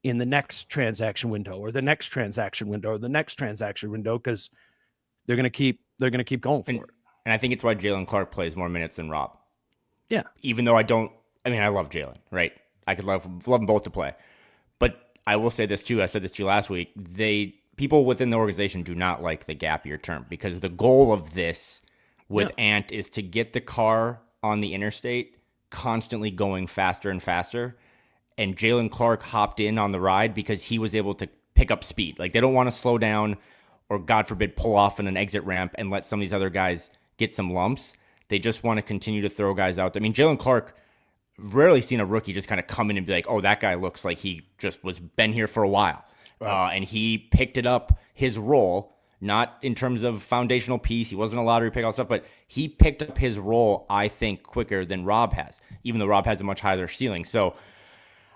in the next transaction window or the next transaction window or the next transaction window, because they're going to keep going for it. And I think it's why Jalen Clark plays more minutes than Rob. Yeah. Even though I love Jalen, right? I could love them both to play. But I will say this too. I said this to you last week. People within the organization do not like the gap year term, because the goal of this with Ant is to get the car on the interstate constantly going faster and faster. And Jalen Clark hopped in on the ride because he was able to pick up speed. Like, they don't want to slow down or, God forbid, pull off in an exit ramp and let some of these other guys get some lumps. They just want to continue to throw guys out. I mean, Jalen Clark, rarely seen a rookie just kind of come in and be like, oh, that guy looks like he just been here for a while. Right. And he picked it up, his role, not in terms of foundational piece. He wasn't a lottery pick, all stuff, but he picked up his role, I think, quicker than Rob has, even though Rob has a much higher ceiling. So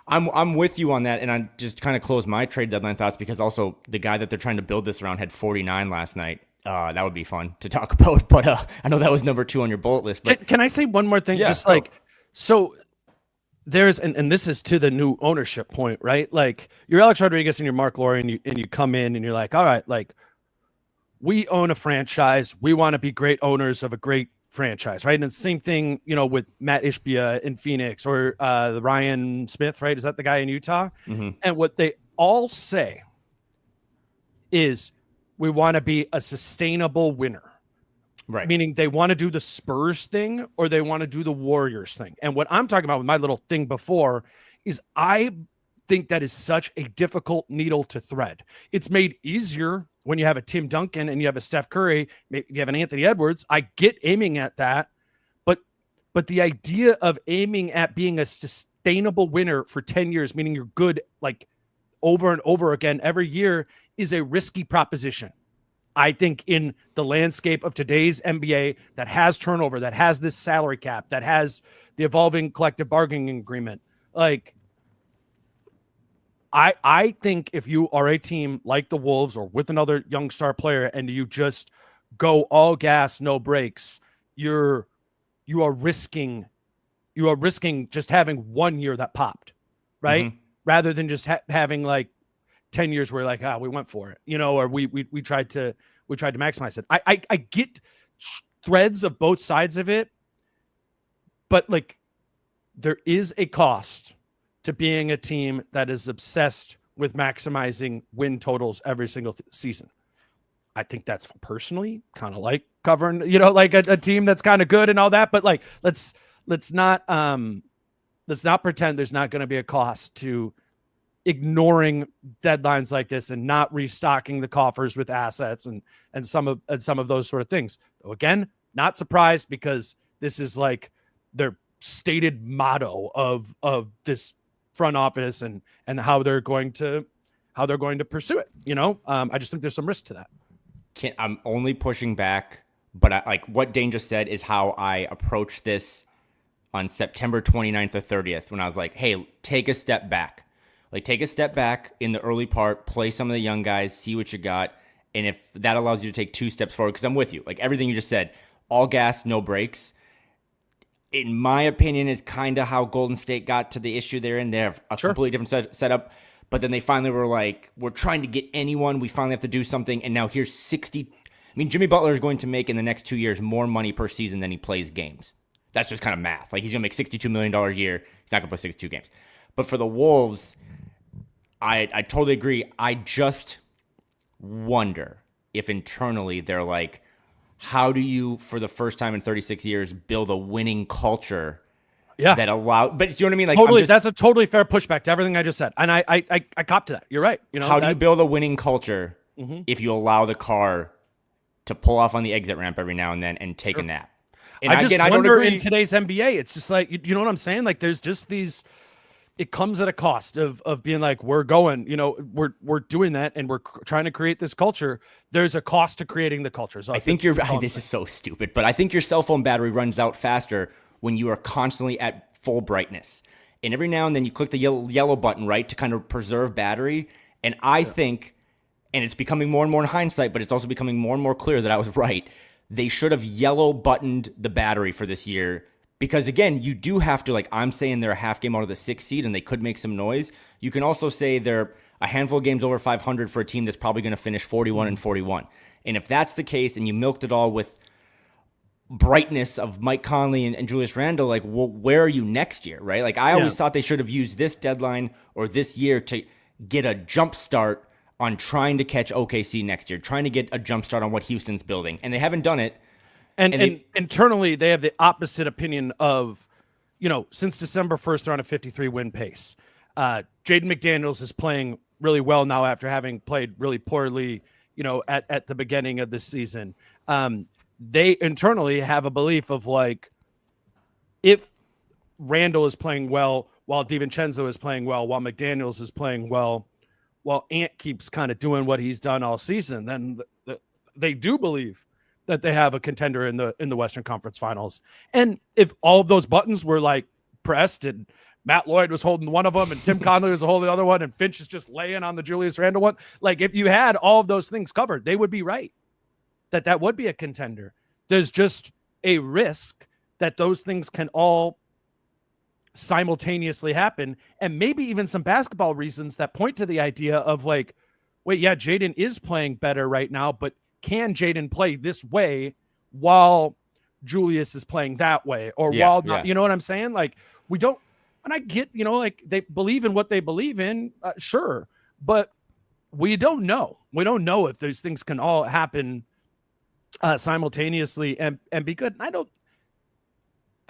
I'm with you on that, and I just kind of close my trade deadline thoughts, because also the guy that they're trying to build this around had 49 last night. That would be fun to talk about, but I know that was number 2 on your bullet list. But can I say one more thing? Yeah, so there's, and this is to the new ownership point, right? Like, you're Alex Rodriguez and you're Mark Lowry, and you come in and you're like, all right, like, we own a franchise. We want to be great owners of a great franchise, right? And it's the same thing, with Matt Ishbia in Phoenix, or the Ryan Smith, right? Is that the guy in Utah? Mm-hmm. And what they all say is, we want to be a sustainable winner. Right. Meaning they want to do the Spurs thing or they want to do the Warriors thing. And what I'm talking about with my little thing before is, I think that is such a difficult needle to thread. It's made easier when you have a Tim Duncan and you have a Steph Curry, maybe you have an Anthony Edwards. I get aiming at that, but the idea of aiming at being a sustainable winner for 10 years, meaning you're good like over and over again every year, is a risky proposition. I think in the landscape of today's NBA that has turnover, that has this salary cap, that has the evolving collective bargaining agreement, like, I think if you are a team like the Wolves or with another young star player and you just go all gas, no brakes, you are risking just having 1 year that popped, right? Mm-hmm. Rather than just having like 10 years where like, we went for it, or we tried to maximize it. I get threads of both sides of it, but like, there is a cost to being a team that is obsessed with maximizing win totals every single season. I think that's personally kind of like covering, like a team that's kind of good and all that, but like, let's not pretend there's not going to be a cost to ignoring deadlines like this and not restocking the coffers with assets and some of those sort of things. Though again, not surprised, because this is like their stated motto of this front office and how they're going to pursue it. I just think there's some risk to that. I'm only pushing back, but I, like what Dane just said is how I approached this on September 29th or 30th, when I was like, hey, take a step back. Like, take a step back in the early part, play some of the young guys, see what you got. And if that allows you to take 2 steps forward, because I'm with you, like everything you just said, all gas, no brakes, in my opinion, is kind of how Golden State got to the issue they're in. They have a completely different setup. But then they finally were like, we're trying to get anyone. We finally have to do something. And now here's 60. I mean, Jimmy Butler is going to make in the next 2 years more money per season than he plays games. That's just kind of math. Like, he's going to make $62 million a year. He's not going to play 62 games. But for the Wolves, I totally agree. I just wonder if internally they're like, how do you, for the first time in 36 years, build a winning culture that allow? But you know what I mean? Like, totally, that's a totally fair pushback to everything I just said, and I cop to that. You're right. You know, how do you build a winning culture if you allow the car to pull off on the exit ramp every now and then and take a nap? And I just again, wonder I don't agree. in today's NBA, it's just like, you know what I'm saying? Like, there's just these. It comes at a cost of being like, we're going, you know, we're doing that and we're trying to create this culture. There's a cost to creating the culture. So I think this is so stupid, but I think your cell phone battery runs out faster when you are constantly at full brightness. And every now and then you click the yellow button, right, to kind of preserve battery. And I think, and it's becoming more and more in hindsight, but it's also becoming more and more clear that I was right. They should have yellow buttoned the battery for this year. Because, again, you do have to, like, I'm saying they're a half game out of the 6th seed and they could make some noise. You can also say they're a handful of games over 500 for a team that's probably going to finish 41-41. And if that's the case and you milked it all with brightness of Mike Conley and Julius Randle, like, well, where are you next year, right? Like, I always thought they should have used this deadline or this year to get a jump start on trying to catch OKC next year, trying to get a jump start on what Houston's building. And they haven't done it. And internally, they have the opposite opinion of, you know, since December 1st, they're on a 53-win pace. Jaden McDaniels is playing really well now after having played really poorly, you know, at the beginning of the season. They internally have a belief of, like, if Randall is playing well while DiVincenzo is playing well, while McDaniels is playing well, while Ant keeps kind of doing what he's done all season, then they do believe that they have a contender in the Western Conference Finals. And if all of those buttons were, like, pressed and Matt Lloyd was holding one of them and Tim Conley was holding the other one and Finch is just laying on the Julius Randle one, like, if you had all of those things covered, they would be right. That would be a contender. There's just a risk that those things can all simultaneously happen, and maybe even some basketball reasons that point to the idea of, like, wait, yeah, Jaden is playing better right now, but can Jaden play this way while Julius is playing that way, or while not, you know what I'm saying? Like, we don't, and I get, you know, like, they believe in what they believe in, sure, but we don't know. We don't know if those things can all happen simultaneously and be good. And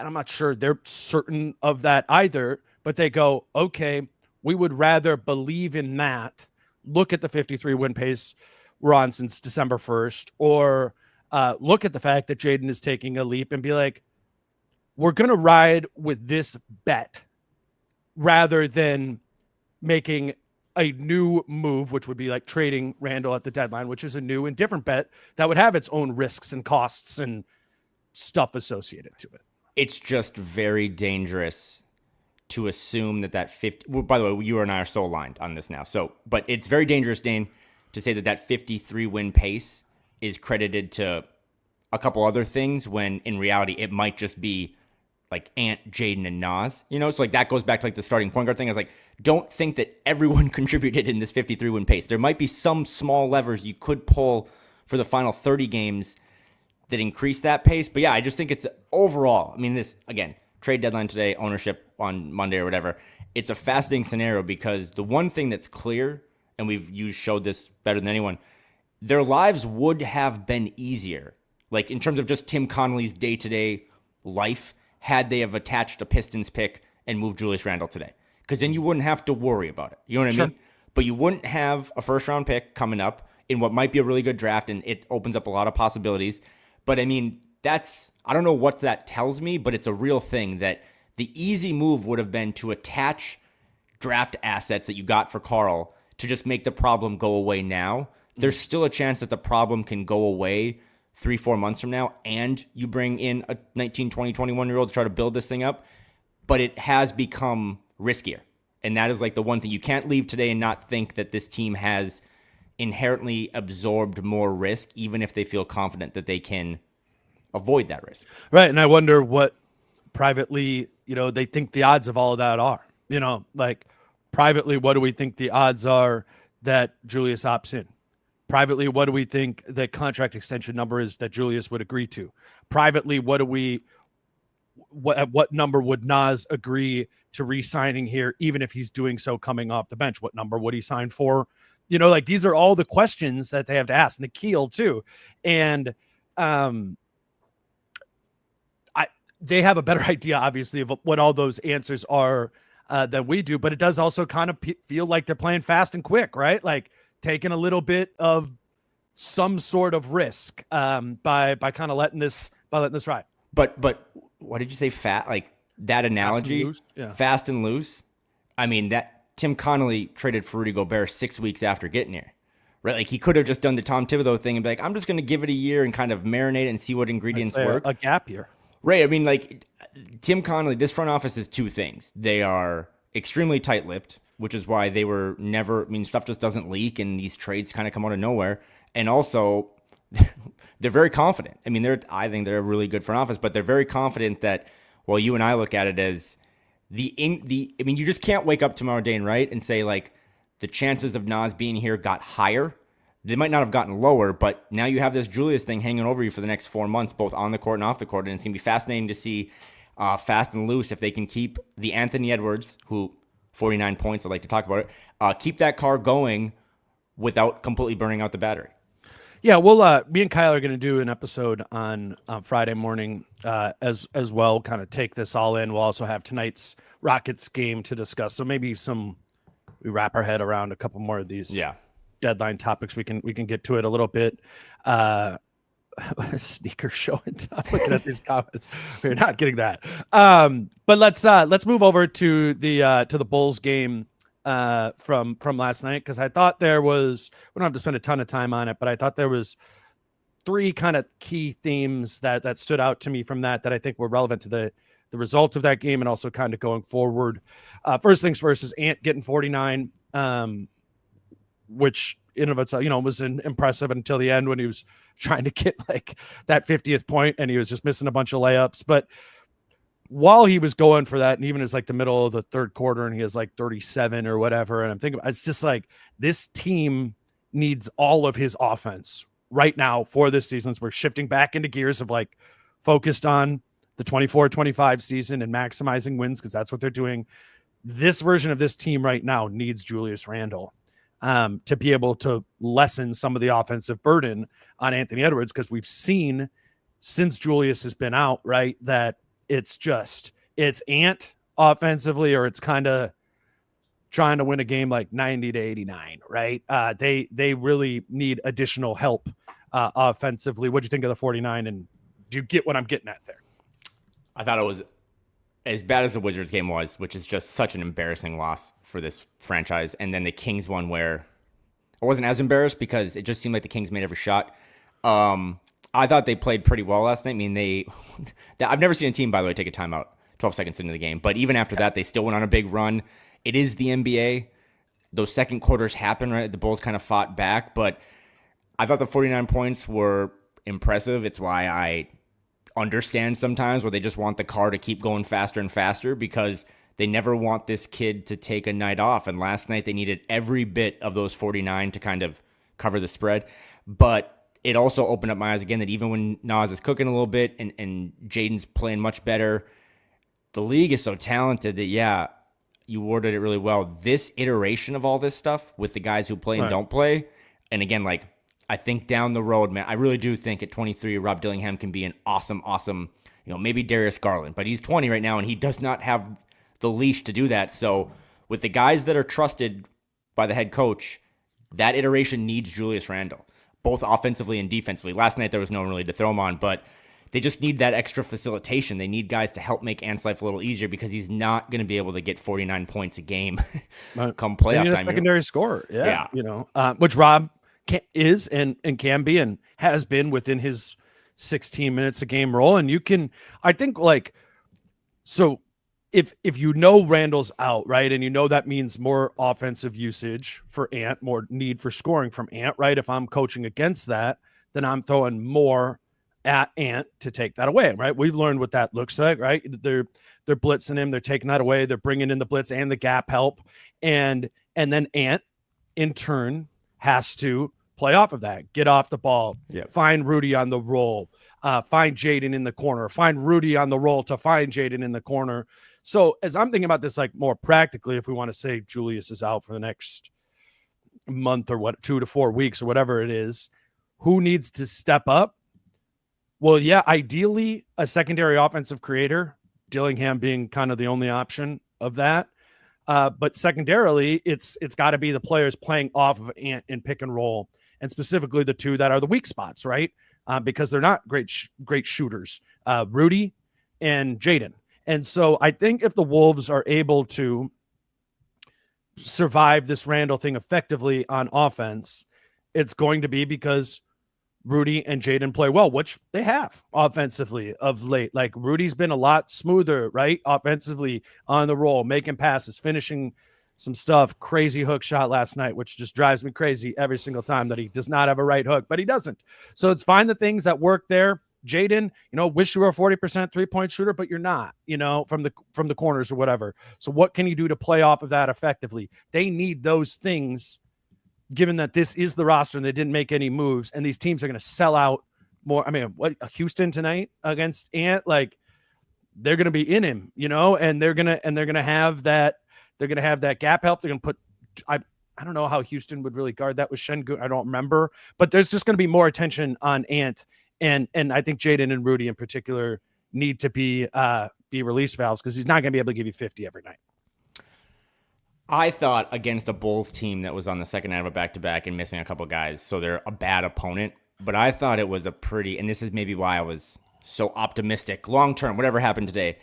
I'm not sure they're certain of that either, but they go, okay, we would rather believe in that. Look at the 53-win pace we're on since December 1st, or look at the fact that Jaden is taking a leap and be like, we're going to ride with this bet rather than making a new move, which would be like trading Randall at the deadline, which is a new and different bet that would have its own risks and costs and stuff associated to it. It's just very dangerous to assume that 50, well, by the way, you and I are so aligned on this now. So, but it's very dangerous, Dane, to say that 53-win pace is credited to a couple other things when in reality it might just be like Ant, Jaden, and Nas. You know, so like that goes back to like the starting point guard thing. I was like, don't think that everyone contributed in this 53-win pace. There might be some small levers you could pull for the final 30 games that increase that pace. But yeah, I just think it's overall, I mean, this, again, trade deadline today, ownership on Monday or whatever. It's a fascinating scenario because the one thing that's clear, and you showed this better than anyone, their lives would have been easier, like in terms of just Tim Connolly's day-to-day life, had they have attached a Pistons pick and moved Julius Randle today. Because then you wouldn't have to worry about it. You know what I mean? But you wouldn't have a first-round pick coming up in what might be a really good draft, and it opens up a lot of possibilities. But, I mean, I don't know what that tells me, but it's a real thing that the easy move would have been to attach draft assets that you got for Carl to just make the problem go away now. There's still a chance that the problem can go away 3-4 months from now, and you bring in a 19, 20, 21-year-old to try to build this thing up. But it has become riskier. And that is like the one thing. You can't leave today and not think that this team has inherently absorbed more risk, even if they feel confident that they can avoid that risk. Right. And I wonder what privately, you know, they think the odds of all of that are. You know, like Privately, what do we think the odds are that Julius opts in? Privately, what do we think the contract extension number is that Julius would agree to? Privately, at what number would Nas agree to re-signing here, even if he's doing so coming off the bench? What number would he sign for? Like these are all the questions that they have to ask. Nikhil too. And they have a better idea, obviously, of what all those answers are than we do, but it does also kind of feel like they're playing fast and quick, right? Like taking a little bit of some sort of risk by kind of letting this ride. But what did you say? Fat, like that analogy, fast and loose. I mean, that Tim Connolly traded for Rudy Gobert 6 weeks after getting here, right? Like he could have just done the Tom Thibodeau thing and be like, I'm just going to give it a year and kind of marinate and see what ingredients work. A gap year. Right. I mean, like Tim Connolly, this front office is two things. They are extremely tight-lipped, which is why they were never, I mean, stuff just doesn't leak and these trades kind of come out of nowhere. And also they're very confident. I mean, I think they're a really good front office, but they're very confident that, well, you and I look at it as I mean, you just can't wake up tomorrow day and right and say like the chances of Nas being here got higher. They might not have gotten lower, but now you have this Julius thing hanging over you for the next 4 months, both on the court and off the court. And it's going to be fascinating to see fast and loose if they can keep the Anthony Edwards, who 49 points, I'd like to talk about it, keep that car going without completely burning out the battery. Yeah, well, me and Kyle are going to do an episode on Friday morning as well, kind of take this all in. We'll also have tonight's Rockets game to discuss. So maybe we wrap our head around a couple more of these deadline topics. We can get to it a little bit. Sneaker show and time. Looking at these comments, we're not getting that. But let's move over to the Bulls game from last night, because I thought we don't have to spend a ton of time on it, but I thought there was three kind of key themes that stood out to me from that I think were relevant to the result of that game and also kind of going forward. First things first is Ant getting 49, which in of itself, was impressive until the end when he was trying to get like that 50th point and he was just missing a bunch of layups. But while he was going for that, and even as like the middle of the third quarter and he has like 37 or whatever, and I'm thinking, it's just like this team needs all of his offense right now for this season. So we're shifting back into gears of like focused on the 24-25 season and maximizing wins, because that's what they're doing. This version of this team right now needs Julius Randle to be able to lessen some of the offensive burden on Anthony Edwards, because we've seen since Julius has been out, right, that it's Ant offensively, or it's kind of trying to win a game like 90-89, right? They really need additional help offensively. What'd you think of the 49, and do you get what I'm getting at there? I thought it was as bad as the Wizards game was, which is just such an embarrassing loss for this franchise. And then the Kings one, where I wasn't as embarrassed because it just seemed like the Kings made every shot. I thought they played pretty well last night. I mean, I've never seen a team, by the way, take a timeout 12 seconds into the game. But even after that, they still went on a big run. It is the NBA. Those second quarters happen, right? The Bulls kind of fought back. But I thought the 49 points were impressive. It's why I understand sometimes where they just want the car to keep going faster and faster, because they never want this kid to take a night off. And last night they needed every bit of those 49 to kind of cover the spread. But it also opened up my eyes again that even when Nas is cooking a little bit and Jaden's playing much better, the league is so talented that, yeah, you worded it really well. This iteration of all this stuff with the guys who play and don't play, and again, like, I think down the road, man, I really do think at 23, Rob Dillingham can be an awesome, maybe Darius Garland, but he's 20 right now and he does not have the leash to do that. So with the guys that are trusted by the head coach, that iteration needs Julius Randle, both offensively and defensively. Last night there was no one really to throw him on, but they just need that extra facilitation. They need guys to help make Ant's life a little easier, because he's not going to be able to get 49 points a game come playoff time. Secondary scorer, which Rob is and can be and has been within his 16 minutes a game role. And I think so if Randall's out, right, and that means more offensive usage for Ant, more need for scoring from Ant, right? If I'm coaching against that, then I'm throwing more at Ant to take that away, right? We've learned what that looks like, right? They're blitzing him, they're taking that away, they're bringing in the blitz and the gap help, and then Ant in turn has to play off of that, get off the ball, find Rudy on the roll, find Jaden in the corner, find Rudy on the roll to find Jaden in the corner. So as I'm thinking about this, like more practically, if we want to say Julius is out for the next month or 2 to 4 weeks or whatever it is, who needs to step up? Well, yeah, ideally a secondary offensive creator, Dillingham being kind of the only option of that. But secondarily, it's got to be the players playing off of Ant in pick and roll, and specifically the two that are the weak spots, right? Because they're not great shooters, Rudy and Jaden. And so I think if the Wolves are able to survive this Randall thing effectively on offense, it's going to be because Rudy and Jaden play well, which they have offensively of late. Like Rudy's been a lot smoother, right? Offensively on the roll, making passes, finishing some stuff. Crazy hook shot last night, which just drives me crazy every single time that he does not have a right hook, but he doesn't. So it's fine the things that work there. Jaden, wish you were a 40% 3-point shooter, but you're not, from the corners or whatever. So what can you do to play off of that effectively? They need those things, given that this is the roster and they didn't make any moves, and these teams are going to sell out more. I mean, what, Houston tonight against Ant, like they're going to be in him, and they're going to have that gap help. They're going to put, I don't know how Houston would really guard that with Şengün. I don't remember, but there's just going to be more attention on Ant, and I think Jaden and Rudy in particular need to be release valves, because he's not going to be able to give you 50 every night. I thought against a Bulls team that was on the second night of a back-to-back and missing a couple guys, so they're a bad opponent. But I thought it was a pretty, and this is maybe why I was so optimistic, long-term, whatever happened today,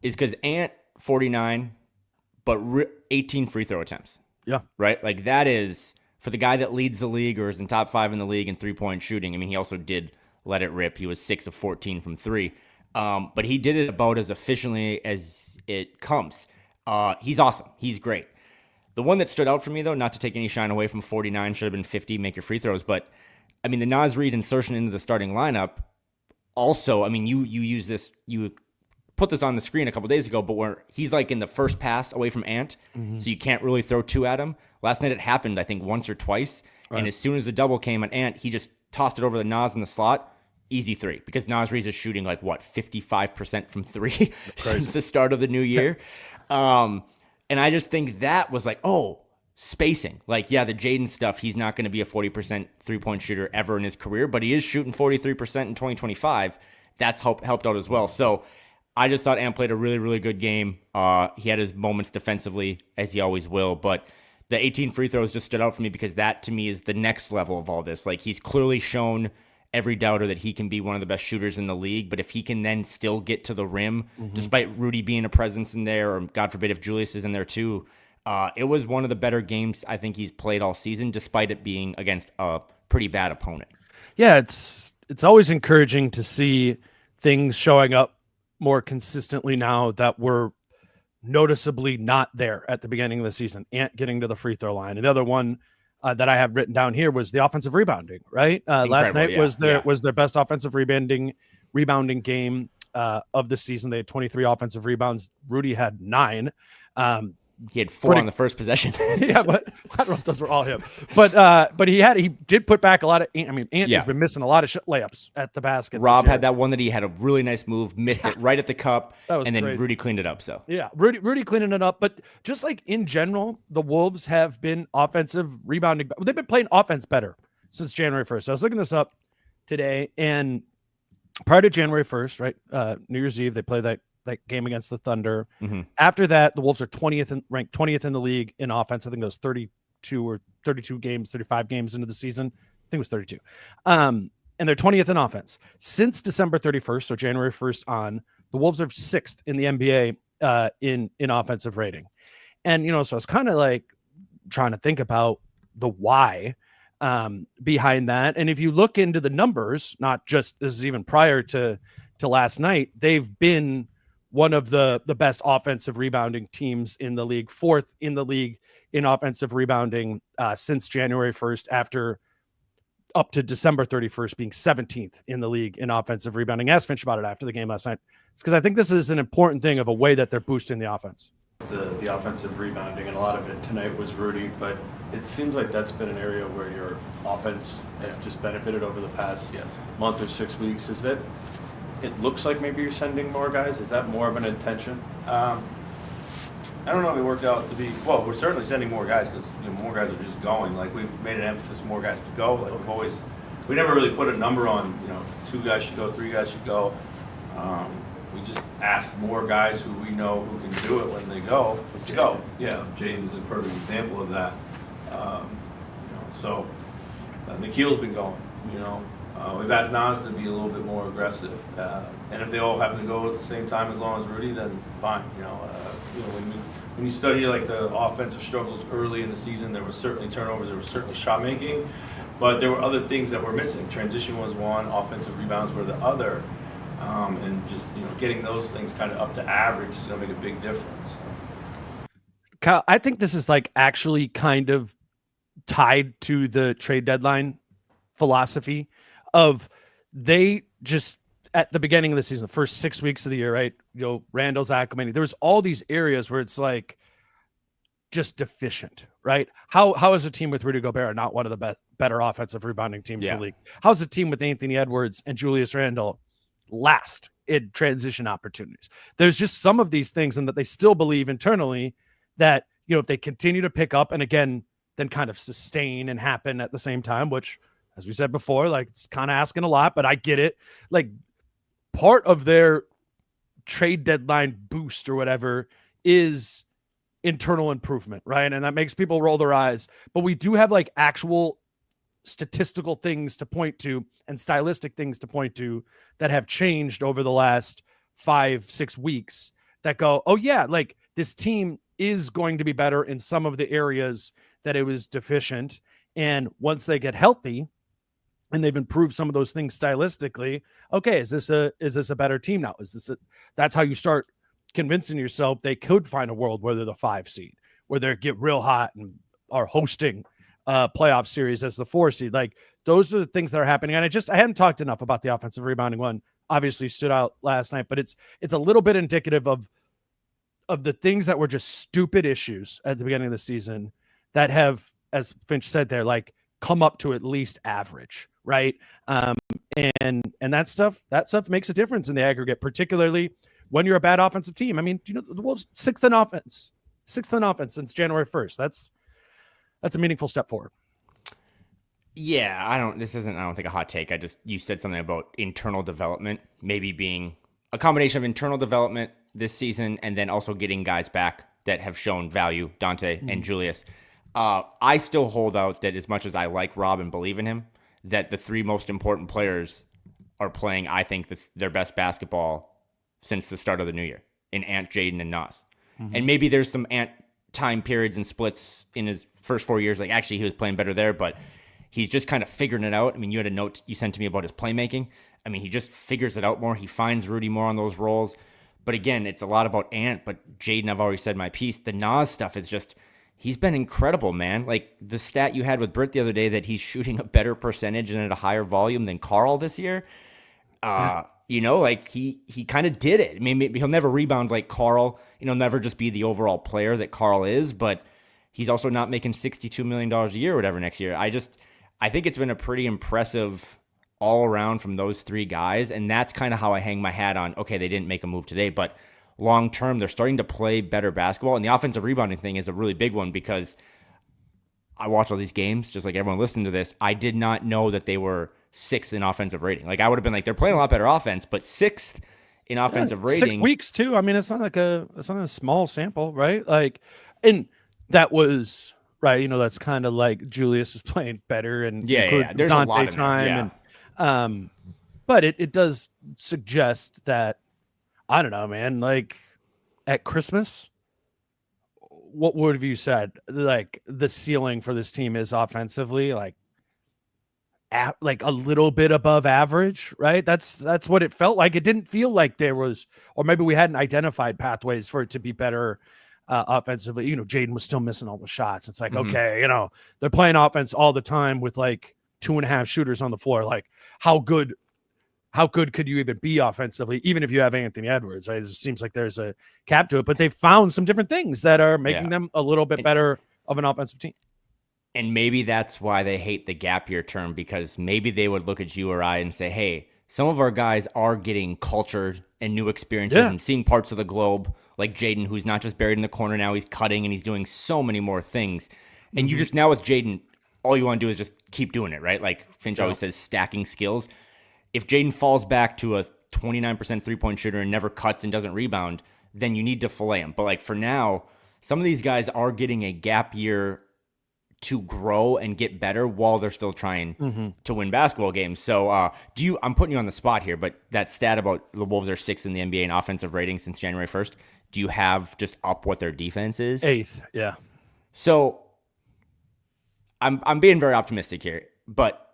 is because Ant, 49, but 18 free throw attempts. Yeah. Right? Like that is, for the guy that leads the league or is in top 5 in the league in three-point shooting, I mean, he also did let it rip. He was 6 of 14 from 3. But he did it about as efficiently as it comes. He's awesome. He's great. The one that stood out for me, though, not to take any shine away from 49, should have been 50, make your free throws. But, I mean, the Naz Reid insertion into the starting lineup, also, I mean, you use this, you put this on the screen a couple days ago, but where he's like in the first pass away from Ant, so you can't really throw two at him. Last night it happened, I think, once or twice. Right. And as soon as the double came on Ant, he just tossed it over the Naz in the slot. Easy 3, because Naz Reid is shooting like, 55% from 3 since the start of the new year. And I just think that was like, spacing. Like, yeah, the Jaden stuff, he's not going to be a 40% three-point shooter ever in his career, but he is shooting 43% in 2025. That's helped out as well. So I just thought Ant played a really, really good game. He had his moments defensively, as he always will, but the 18 free throws just stood out for me because that, to me, is the next level of all this. Like, he's clearly shown every doubter that he can be one of the best shooters in the league, but if he can then still get to the rim, despite Rudy being a presence in there, or God forbid if Julius is in there too, it was one of the better games I think he's played all season, despite it being against a pretty bad opponent. Yeah, it's always encouraging to see things showing up more consistently now that were noticeably not there at the beginning of the season. Ant getting to the free throw line. And the other one that I have written down here was the offensive rebounding, right? Last night was their best offensive rebounding game of the season. They had 23 offensive rebounds. Rudy had 9. He had 4 on the first possession. Yeah, but I don't know if those were all him. But he did put back a lot of. I mean, Ant has been missing a lot of layups at the basket. Rob had that one that he had a really nice move, missed it right at the cup, and then Rudy cleaned it up. So yeah, Rudy cleaning it up. But just like in general, the Wolves have been offensive rebounding. They've been playing offense better since January 1st. So I was looking this up today, and prior to January 1st, right, New Year's Eve, they play that game against the Thunder. After that, the Wolves are ranked 20th in the league in offense. I think it was 32 games, 35 games into the season. I think it was 32. And they're 20th in offense. Since December 31st, so January 1st on, the Wolves are 6th in the NBA in offensive rating. And, so I was kind of like trying to think about the why behind that. And if you look into the numbers, not just, this is even prior to last night, they've been one of the best offensive rebounding teams in the league, 4th in the league in offensive rebounding since January 1st, after up to December 31st being 17th in the league in offensive rebounding. I asked Finch about it after the game last night. It's because I think this is an important thing of a way that they're boosting the offense. The offensive rebounding, and a lot of it tonight was Rudy, but it seems like that's been an area where your offense has just benefited over the past month or 6 weeks. Is that, it looks like maybe you're sending more guys? Is that more of an intention? I don't know if it worked out to be, well, we're certainly sending more guys because more guys are just going. Like, we've made an emphasis more guys to go. Like, we never really put a number on, 2 guys should go, 3 guys should go. We just asked more guys who we know who can do it when they go to go. Yeah, Jaden's a perfect example of that. So Nikhil's been going, we've asked Nas to be a little bit more aggressive. And if they all happen to go at the same time as long as Rudy, then fine. When you study like the offensive struggles early in the season, there were certainly turnovers, there was certainly shot making, but there were other things that were missing. Transition was one, offensive rebounds were the other. And just getting those things kind of up to average is going to make a big difference. Kyle, I think this is like actually kind of tied to the trade deadline philosophy of they just at the beginning of the season, the first 6 weeks of the year, right? Randall's acclimating. There was all these areas where it's like just deficient, right? How is a team with Rudy Gobert not one of the better offensive rebounding teams in the league? How's a team with Anthony Edwards and Julius Randle last in transition opportunities? There's just some of these things, and that they still believe internally that, if they continue to pick up and again, then kind of sustain and happen at the same time, which, as we said before, like it's kind of asking a lot, but I get it. Like part of their trade deadline boost or whatever is internal improvement, right? And that makes people roll their eyes, but we do have like actual statistical things to point to and stylistic things to point to that have changed over the last 5-6 weeks that go, oh yeah, like this team is going to be better in some of the areas that it was deficient. And once they get healthy and they've improved some of those things stylistically, okay, is this a better team now? That's how you start convincing yourself they could find a world where they're the 5 seed, where they get real hot and are hosting playoff series as the 4 seed. Like those are the things that are happening. And I hadn't talked enough about the offensive rebounding one. Obviously stood out last night, but it's a little bit indicative of the things that were just stupid issues at the beginning of the season that have, as Finch said there, like come up to at least average, right? And that stuff makes a difference in the aggregate, particularly when you're a bad offensive team. I mean, the Wolves sixth in offense since January 1st. That's a meaningful step forward. Yeah, I don't think a hot take. You said something about internal development, maybe being a combination of internal development this season and then also getting guys back that have shown value, Dante and Julius. I still hold out that as much as I like Rob and believe in him, that the 3 most important players are playing, I think, their best basketball since the start of the new year in Ant, Jaden, and Nas. Mm-hmm. And maybe there's some Ant time periods and splits in his first 4 years. Like actually he was playing better there, but he's just kind of figuring it out. I mean, you had a note you sent to me about his playmaking. I mean, he just figures it out more. He finds Rudy more on those roles. But again, it's a lot about Ant, but Jaden, I've already said my piece. The Nas stuff is just, he's been incredible, man. Like the stat you had with Britt the other day that he's shooting a better percentage and at a higher volume than Carl this year. Like he kind of did it. I mean, maybe he'll never rebound like Carl. He'll never just be the overall player that Carl is, but he's also not making $62 million a year or whatever next year. I think it's been a pretty impressive all around from those 3 guys. And that's kind of how I hang my hat on, okay, they didn't make a move today, but long term, they're starting to play better basketball. And the offensive rebounding thing is a really big one because I watch all these games, just like everyone listening to this. I did not know that they were 6th in offensive rating. Like I would have been like, they're playing a lot better offense, but 6th in offensive rating. 6 weeks too. I mean, it's not a small sample, right? Like, and that was right. That's kind of like Julius is playing better and there's Dante a lot in time. there. And, but it does suggest that, I don't know, man, like at Christmas, what would have you said? Like the ceiling for this team is offensively like a little bit above average, right? That's what it felt like. It didn't feel like there was, or maybe we hadn't identified pathways for it to be better offensively. Jaden was still missing all the shots. It's like, okay, they're playing offense all the time with like 2.5 shooters on the floor. Like how good could you even be offensively, even if you have Anthony Edwards, right? It just seems like there's a cap to it, but they found some different things that are making them a little bit better of an offensive team. And maybe that's why they hate the gap year term, because maybe they would look at you or I and say, hey, some of our guys are getting culture and new experiences and seeing parts of the globe, like Jaden, who's not just buried in the corner now, he's cutting and he's doing so many more things. And you just, now with Jaden, all you want to do is just keep doing it, right? Like Finch always says, stacking skills. If Jaden falls back to a 29% three-point shooter and never cuts and doesn't rebound, then you need to fillet him. But like for now, some of these guys are getting a gap year to grow and get better while they're still trying to win basketball games. So I'm putting you on the spot here, but that stat about the Wolves are 6th in the NBA in offensive rating since January 1st, do you have just up what their defense is? 8th, yeah. So I'm being very optimistic here, but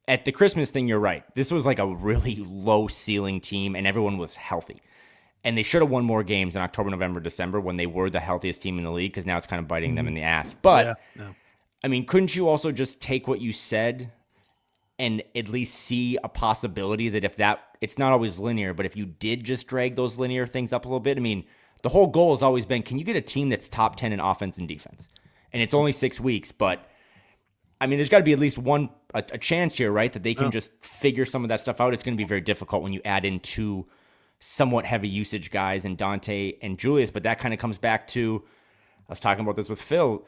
at the Christmas thing, you're right. This was like a really low ceiling team and everyone was healthy. And they should have won more games in October, November, December when they were the healthiest team in the league, because now it's kind of biting them in the ass. But I mean, couldn't you also just take what you said and at least see a possibility that if that, it's not always linear, but if you did just drag those linear things up a little bit, I mean, the whole goal has always been, can you get a team that's top 10 in offense and defense? And it's only 6 weeks, but I mean, there's got to be at least a chance here, right, that they can just figure some of that stuff out. It's going to be very difficult when you add in 2 somewhat heavy usage guys and Dante and Julius, but that kind of comes back to, I was talking about this with Phil,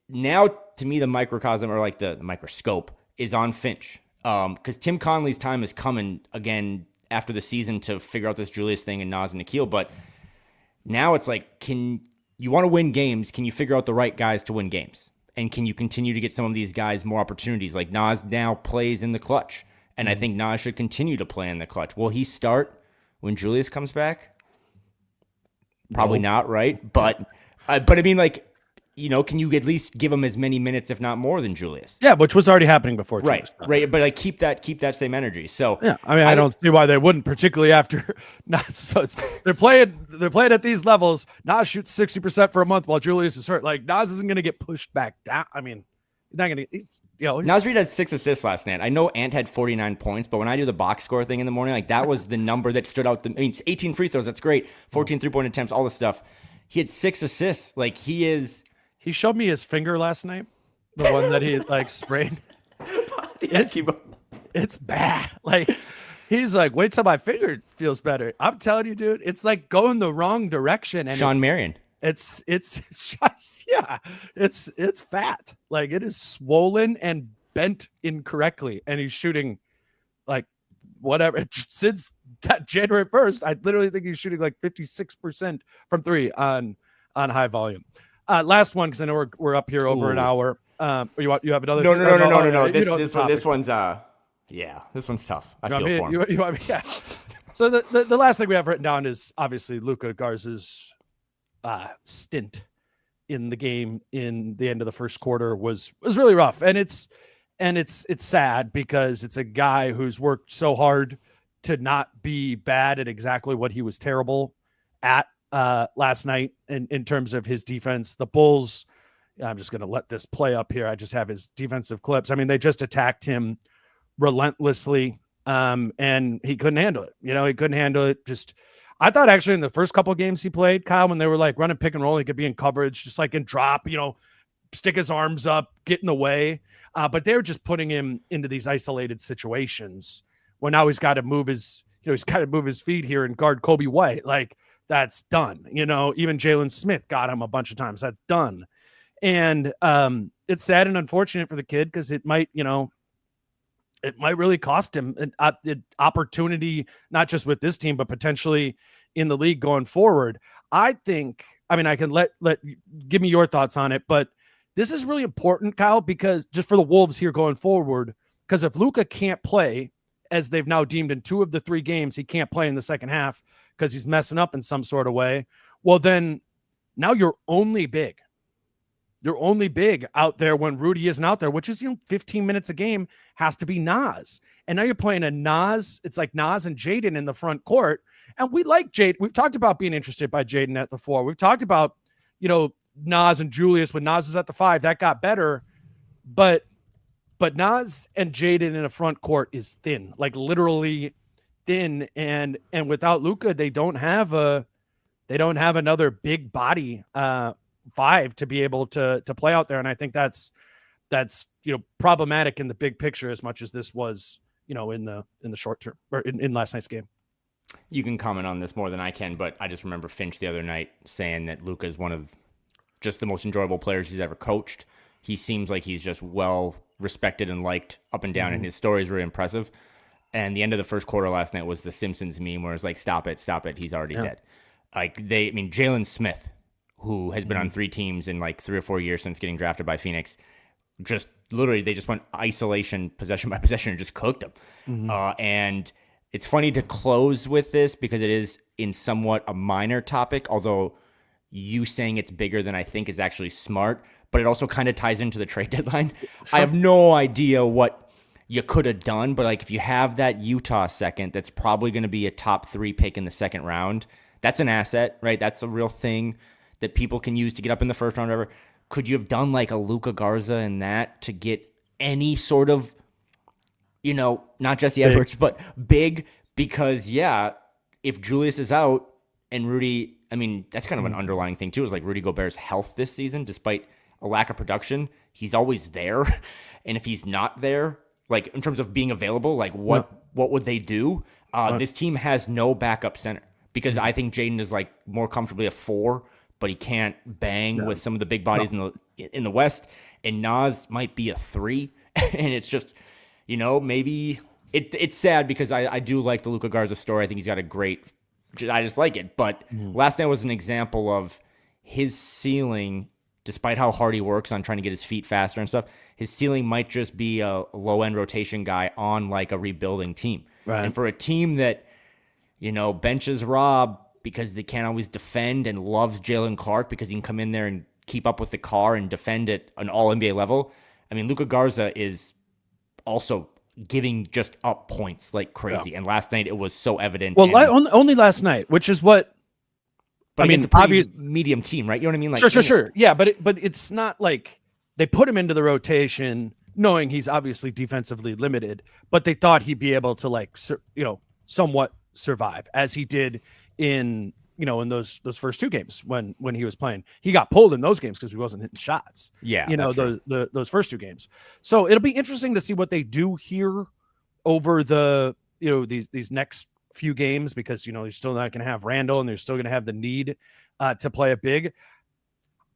now, to me, the microcosm, or like the microscope, is on Finch. Because Tim Conley's time is coming again after the season to figure out this Julius thing and Naz and Nikhil. But now it's like, can you want to win games? Can you figure out the right guys to win games? And can you continue to get some of these guys more opportunities? Like Naz now plays in the clutch. And I think Naz should continue to play in the clutch. Will he start when Julius comes back? Probably not, right? But I mean, like, you know, can you at least give him as many minutes, if not more, than Julius? Yeah, which was already happening before. Right. But like keep that same energy. So yeah, I mean, I don't see why they wouldn't, particularly after Naz. So they're playing at these levels. Naz shoots 60% for a month while Julius is hurt. Like Naz isn't going to get pushed back down. I mean, he's not going to. Naz Reid had 6 assists last night. I know Ant had 49 points, but when I do the box score thing in the morning, like that was the number that stood out. It's 18 free throws. That's great. 14 3-point attempts. All this stuff. He had 6 assists. Like he is. He showed me his finger last night, the one that he like sprained. It's bad. Like he's like, wait till my finger feels better. I'm telling you, dude, it's like going the wrong direction. And Sean Marion. It's yeah, it's fat. Like it is swollen and bent incorrectly, and he's shooting like whatever since January 1st. I literally think he's shooting like 56% from 3 on high volume. Last one, because I know we're up here over an hour. You have another? No. This one's this one's tough. I feel for him. You want me? Yeah. So the last thing we have written down is obviously Luka Garza's stint in the game in the end of the first quarter was really rough, and it's sad because it's a guy who's worked so hard to not be bad at exactly what he was terrible at last night in terms of his defense. The Bulls, I'm just going to let this play up here. I just have his defensive clips. I mean, they just attacked him relentlessly, and he couldn't handle it. He couldn't handle it. I thought actually in the first couple of games he played, Kyle, when they were like running pick and roll, he could be in coverage, just like in drop, stick his arms up, get in the way. But they were just putting him into these isolated situations where now he's got to move his feet here and guard Kobe White. Like, that's done. Even Jalen Smith got him a bunch of times. That's done. And it's sad and unfortunate for the kid because it might really cost him an opportunity, not just with this team, but potentially in the league going forward. I can give me your thoughts on it, but this is really important, Kyle, because just for the Wolves here going forward, because if Luka can't play, as they've now deemed in 2 of the 3 games, he can't play in the second half because he's messing up in some sort of way. Well, then now you're only big. You're only big out there when Rudy isn't out there, which is, 15 minutes a game has to be Naz. And now you're playing a Naz. It's like Naz and Jaden in the front court. And we like Jaden. We've talked about being interested by Jaden at the 4. We've talked about, Naz and Julius when Naz was at the 5. That got better. But but Nas and Jaden in a front court is thin, like literally thin, and without Luka, they don't have another big body five to be able to play out there, and I think that's problematic in the big picture as much as this was in the short term or in last night's game. You can comment on this more than I can, but I just remember Finch the other night saying that Luka is one of just the most enjoyable players he's ever coached. He seems like he's just well respected and liked up and down, and his story is really impressive. And the end of the first quarter last night was the Simpsons meme where it's like, stop it, he's already dead. Jalen Smith, who has been on 3 teams in like 3 or 4 years since getting drafted by Phoenix, just literally they just went isolation, possession by possession, and just cooked him. And it's funny to close with this because it is in somewhat a minor topic, although you saying it's bigger than I think is actually smart, but it also kind of ties into the trade deadline. Sure. I have no idea what you could have done, but like if you have that Utah second, that's probably going to be a top 3 pick in the second round. That's an asset, right? That's a real thing that people can use to get up in the first round or whatever. Could you have done like a Luka Garza in that to get any sort of, not Jesse Edwards, but big? Because, if Julius is out and Rudy, that's kind of an underlying thing too, is like Rudy Gobert's health this season, despite a lack of production, he's always there. And if he's not there, like in terms of being available, like what would they do? This team has no backup center because I think Jaden is like more comfortably a 4, but he can't bang with some of the big bodies in the West. And Nas might be a 3. And it's just, maybe it's sad because I do like the Luka Garza story. I think he's got a great, I just like it. But last night was an example of his ceiling, despite how hard he works on trying to get his feet faster and stuff, his ceiling might just be a low-end rotation guy on like a rebuilding team. Right. And for a team that, benches Rob because they can't always defend and loves Jalen Clark because he can come in there and keep up with the car and defend at an all-NBA level. Luka Garza is also giving just up points like crazy. Yeah. And last night it was so evident. Well, only last night, which is what... But it's a pretty medium team, right? You know what I mean? Like, sure. Yeah, but it's not like they put him into the rotation knowing he's obviously defensively limited, but they thought he'd be able to somewhat survive as he did in those first 2 games when he was playing. He got pulled in those games because he wasn't hitting shots. Yeah, those first 2 games. So it'll be interesting to see what they do here over the these next few games because you're still not going to have Randall and they're still going to have the need to play a big.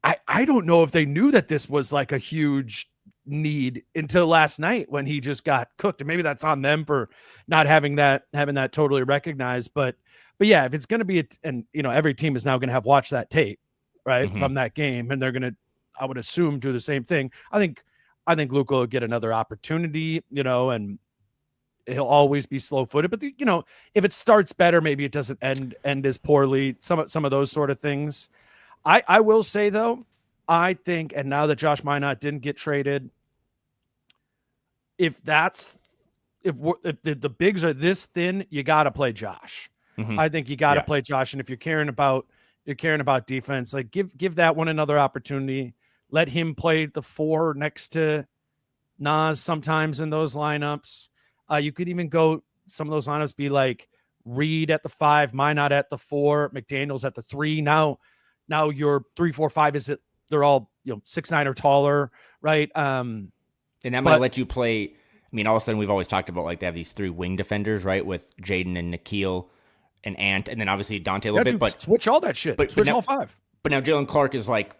I don't know if they knew that this was like a huge need until last night when he just got cooked, and maybe that's on them for not having that totally recognized. But yeah, if it's going to be every team is now going to have watched that tape right from that game, and they're going to, I would assume, do the same thing. I think Luka will get another opportunity, and he'll always be slow-footed. But if it starts better, maybe it doesn't end as poorly. Some of those sort of things. I will say though, I think, and now that Josh Minot didn't get traded, if the bigs are this thin, you got to play Josh. I think you got to play Josh, and if you're caring about defense, like give that one another opportunity. Let him play the 4 next to Nas sometimes in those lineups. You could even go some of those lineups be like Reed at the 5, Minot at the 4, McDaniels at the 3. Now your 3, 4, 5 is it? They're all 6'9" or taller, right? And that might let you play. All of a sudden we've always talked about like they have these 3 wing defenders, right, with Jaden and Nikhil and Ant, and then obviously Dante a little bit. But switch all that shit. Switch all 5. But now Jalen Clark is like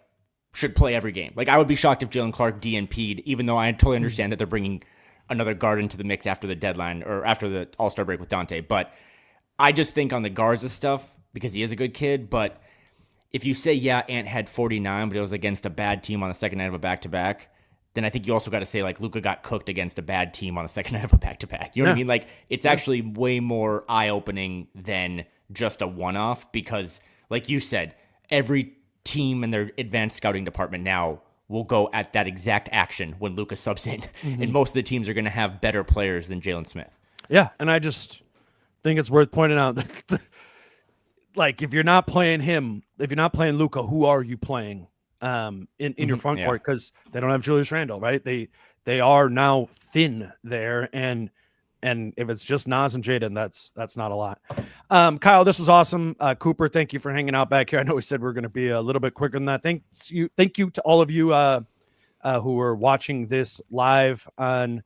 should play every game. Like I would be shocked if Jalen Clark DNP'd, even though I totally understand that they're bringing another guard into the mix after the deadline or after the All-Star break with Dante. But I just think on the Garza stuff, because he is a good kid, but if you say, Ant had 49, but it was against a bad team on the second night of a back-to-back, then I think you also got to say, like, Luka got cooked against a bad team on the second night of a back-to-back. You know what I mean? Like, it's actually way more eye-opening than just a one-off because, like you said, every team in their advanced scouting department now will go at that exact action when Luka subs in. And most of the teams are going to have better players than Jalen Smith. Yeah, and I just think it's worth pointing out that, like, if you're not playing him, if you're not playing Luka, who are you playing in your front yeah. court because they don't have Julius Randle, right? They are now thin there, and if it's just Nas and Jaden, that's not a lot. Kyle, this was awesome. Cooper, thank you for hanging out back here. I know we said we are going to be a little bit quicker than that. Thank you to all of you who are watching this live on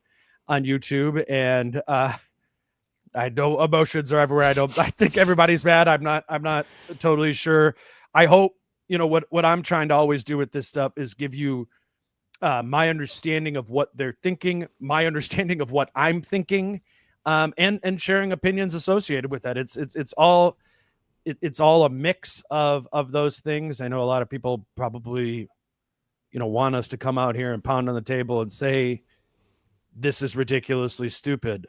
YouTube. And I know emotions are everywhere. I think everybody's mad. I'm not totally sure. I hope, what I'm trying to always do with this stuff is give you my understanding of what they're thinking, my understanding of what I'm thinking, and sharing opinions associated with that. It's all a mix of those things. I know a lot of people probably, want us to come out here and pound on the table and say this is ridiculously stupid.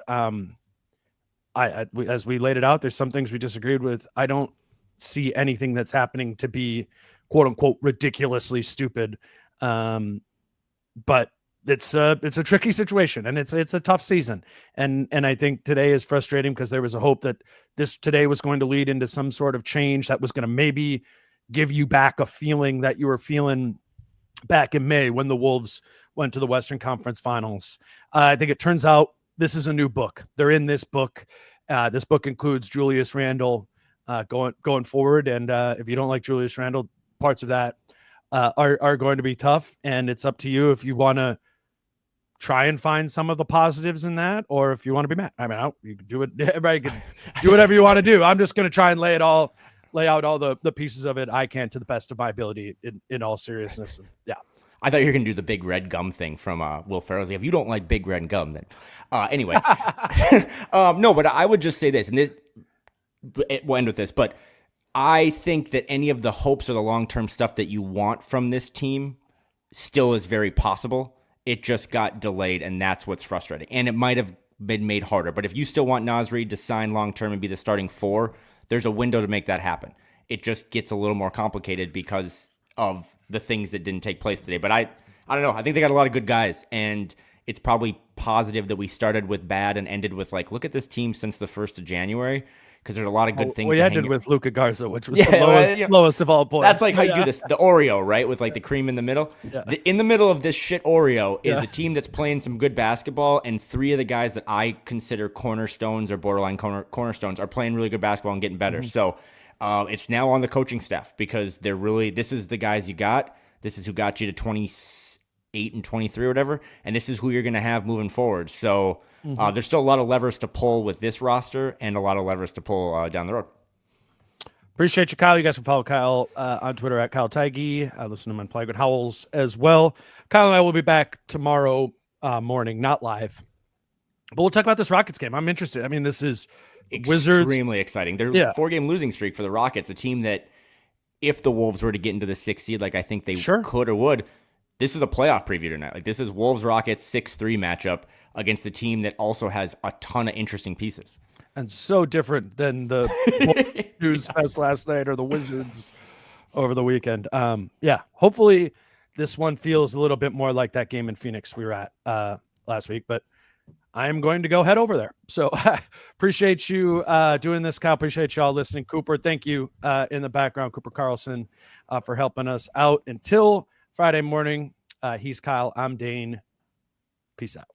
As we laid it out, there's some things we disagreed with. I don't see anything that's happening to be quote unquote ridiculously stupid. But it's a tricky situation, and it's a tough season. And I think today is frustrating because there was a hope that today was going to lead into some sort of change that was going to maybe give you back a feeling that you were feeling back in May when the Wolves went to the Western Conference Finals. I think it turns out this is a new book. They're in this book. This book includes Julius Randle going forward. And if you don't like Julius Randle, parts of that are going to be tough. And it's up to you if you want to try and find some of the positives in that, or if you want to be mad. I mean, you can do it. Everybody can do whatever you want to do. I'm just going to try and lay out all the pieces of it I can to the best of my ability in all seriousness. Yeah. I thought you were going to do the big red gum thing from Will Ferrell's. If you don't like big red gum, then anyway. No, but I would just say this, and we'll end with this, but I think that any of the hopes or the long-term stuff that you want from this team still is very possible. It just got delayed, and that's what's frustrating. And it might have been made harder. But if you still want Naz Reid to sign long-term and be the starting 4, there's a window to make that happen. It just gets a little more complicated because of the things that didn't take place today. But I don't know. I think they got a lot of good guys, and it's probably positive that we started with bad and ended with look at this team since the 1st of January, because there's a lot of good things. We ended with Luka Garza, which was the lowest of all points. That's how you do this. The Oreo, right? With the cream in the middle. Yeah. In the middle of this shit Oreo is a team that's playing some good basketball, and 3 of the guys that I consider cornerstones or borderline cornerstones are playing really good basketball and getting better. Mm-hmm. So it's now on the coaching staff because this is the guys you got. This is who got you to 28 and 23 or whatever, and this is who you're going to have moving forward. So there's still a lot of levers to pull with this roster and a lot of levers to pull down the road. Appreciate you, Kyle. You guys can follow Kyle on Twitter at Kyle Teige. Listen to him on Plague with Howls as well. Kyle and I will be back tomorrow morning, not live, but we'll talk about this Rockets game. I'm interested. I mean, this is extremely exciting. They're 4-game losing streak for the Rockets, a team that if the Wolves were to get into the 6th seed, I think they could or would, this is a playoff preview tonight. This is Wolves-Rockets 6-3 matchup against a team that also has a ton of interesting pieces. And so different than the News Fest last night or the Wizards over the weekend. Hopefully this one feels a little bit more like that game in Phoenix we were at last week, but I'm going to go head over there. So appreciate you doing this, Kyle. Appreciate y'all listening. Cooper, thank you in the background, Cooper Carlson, for helping us out. Until Friday morning, he's Kyle. I'm Dane. Peace out.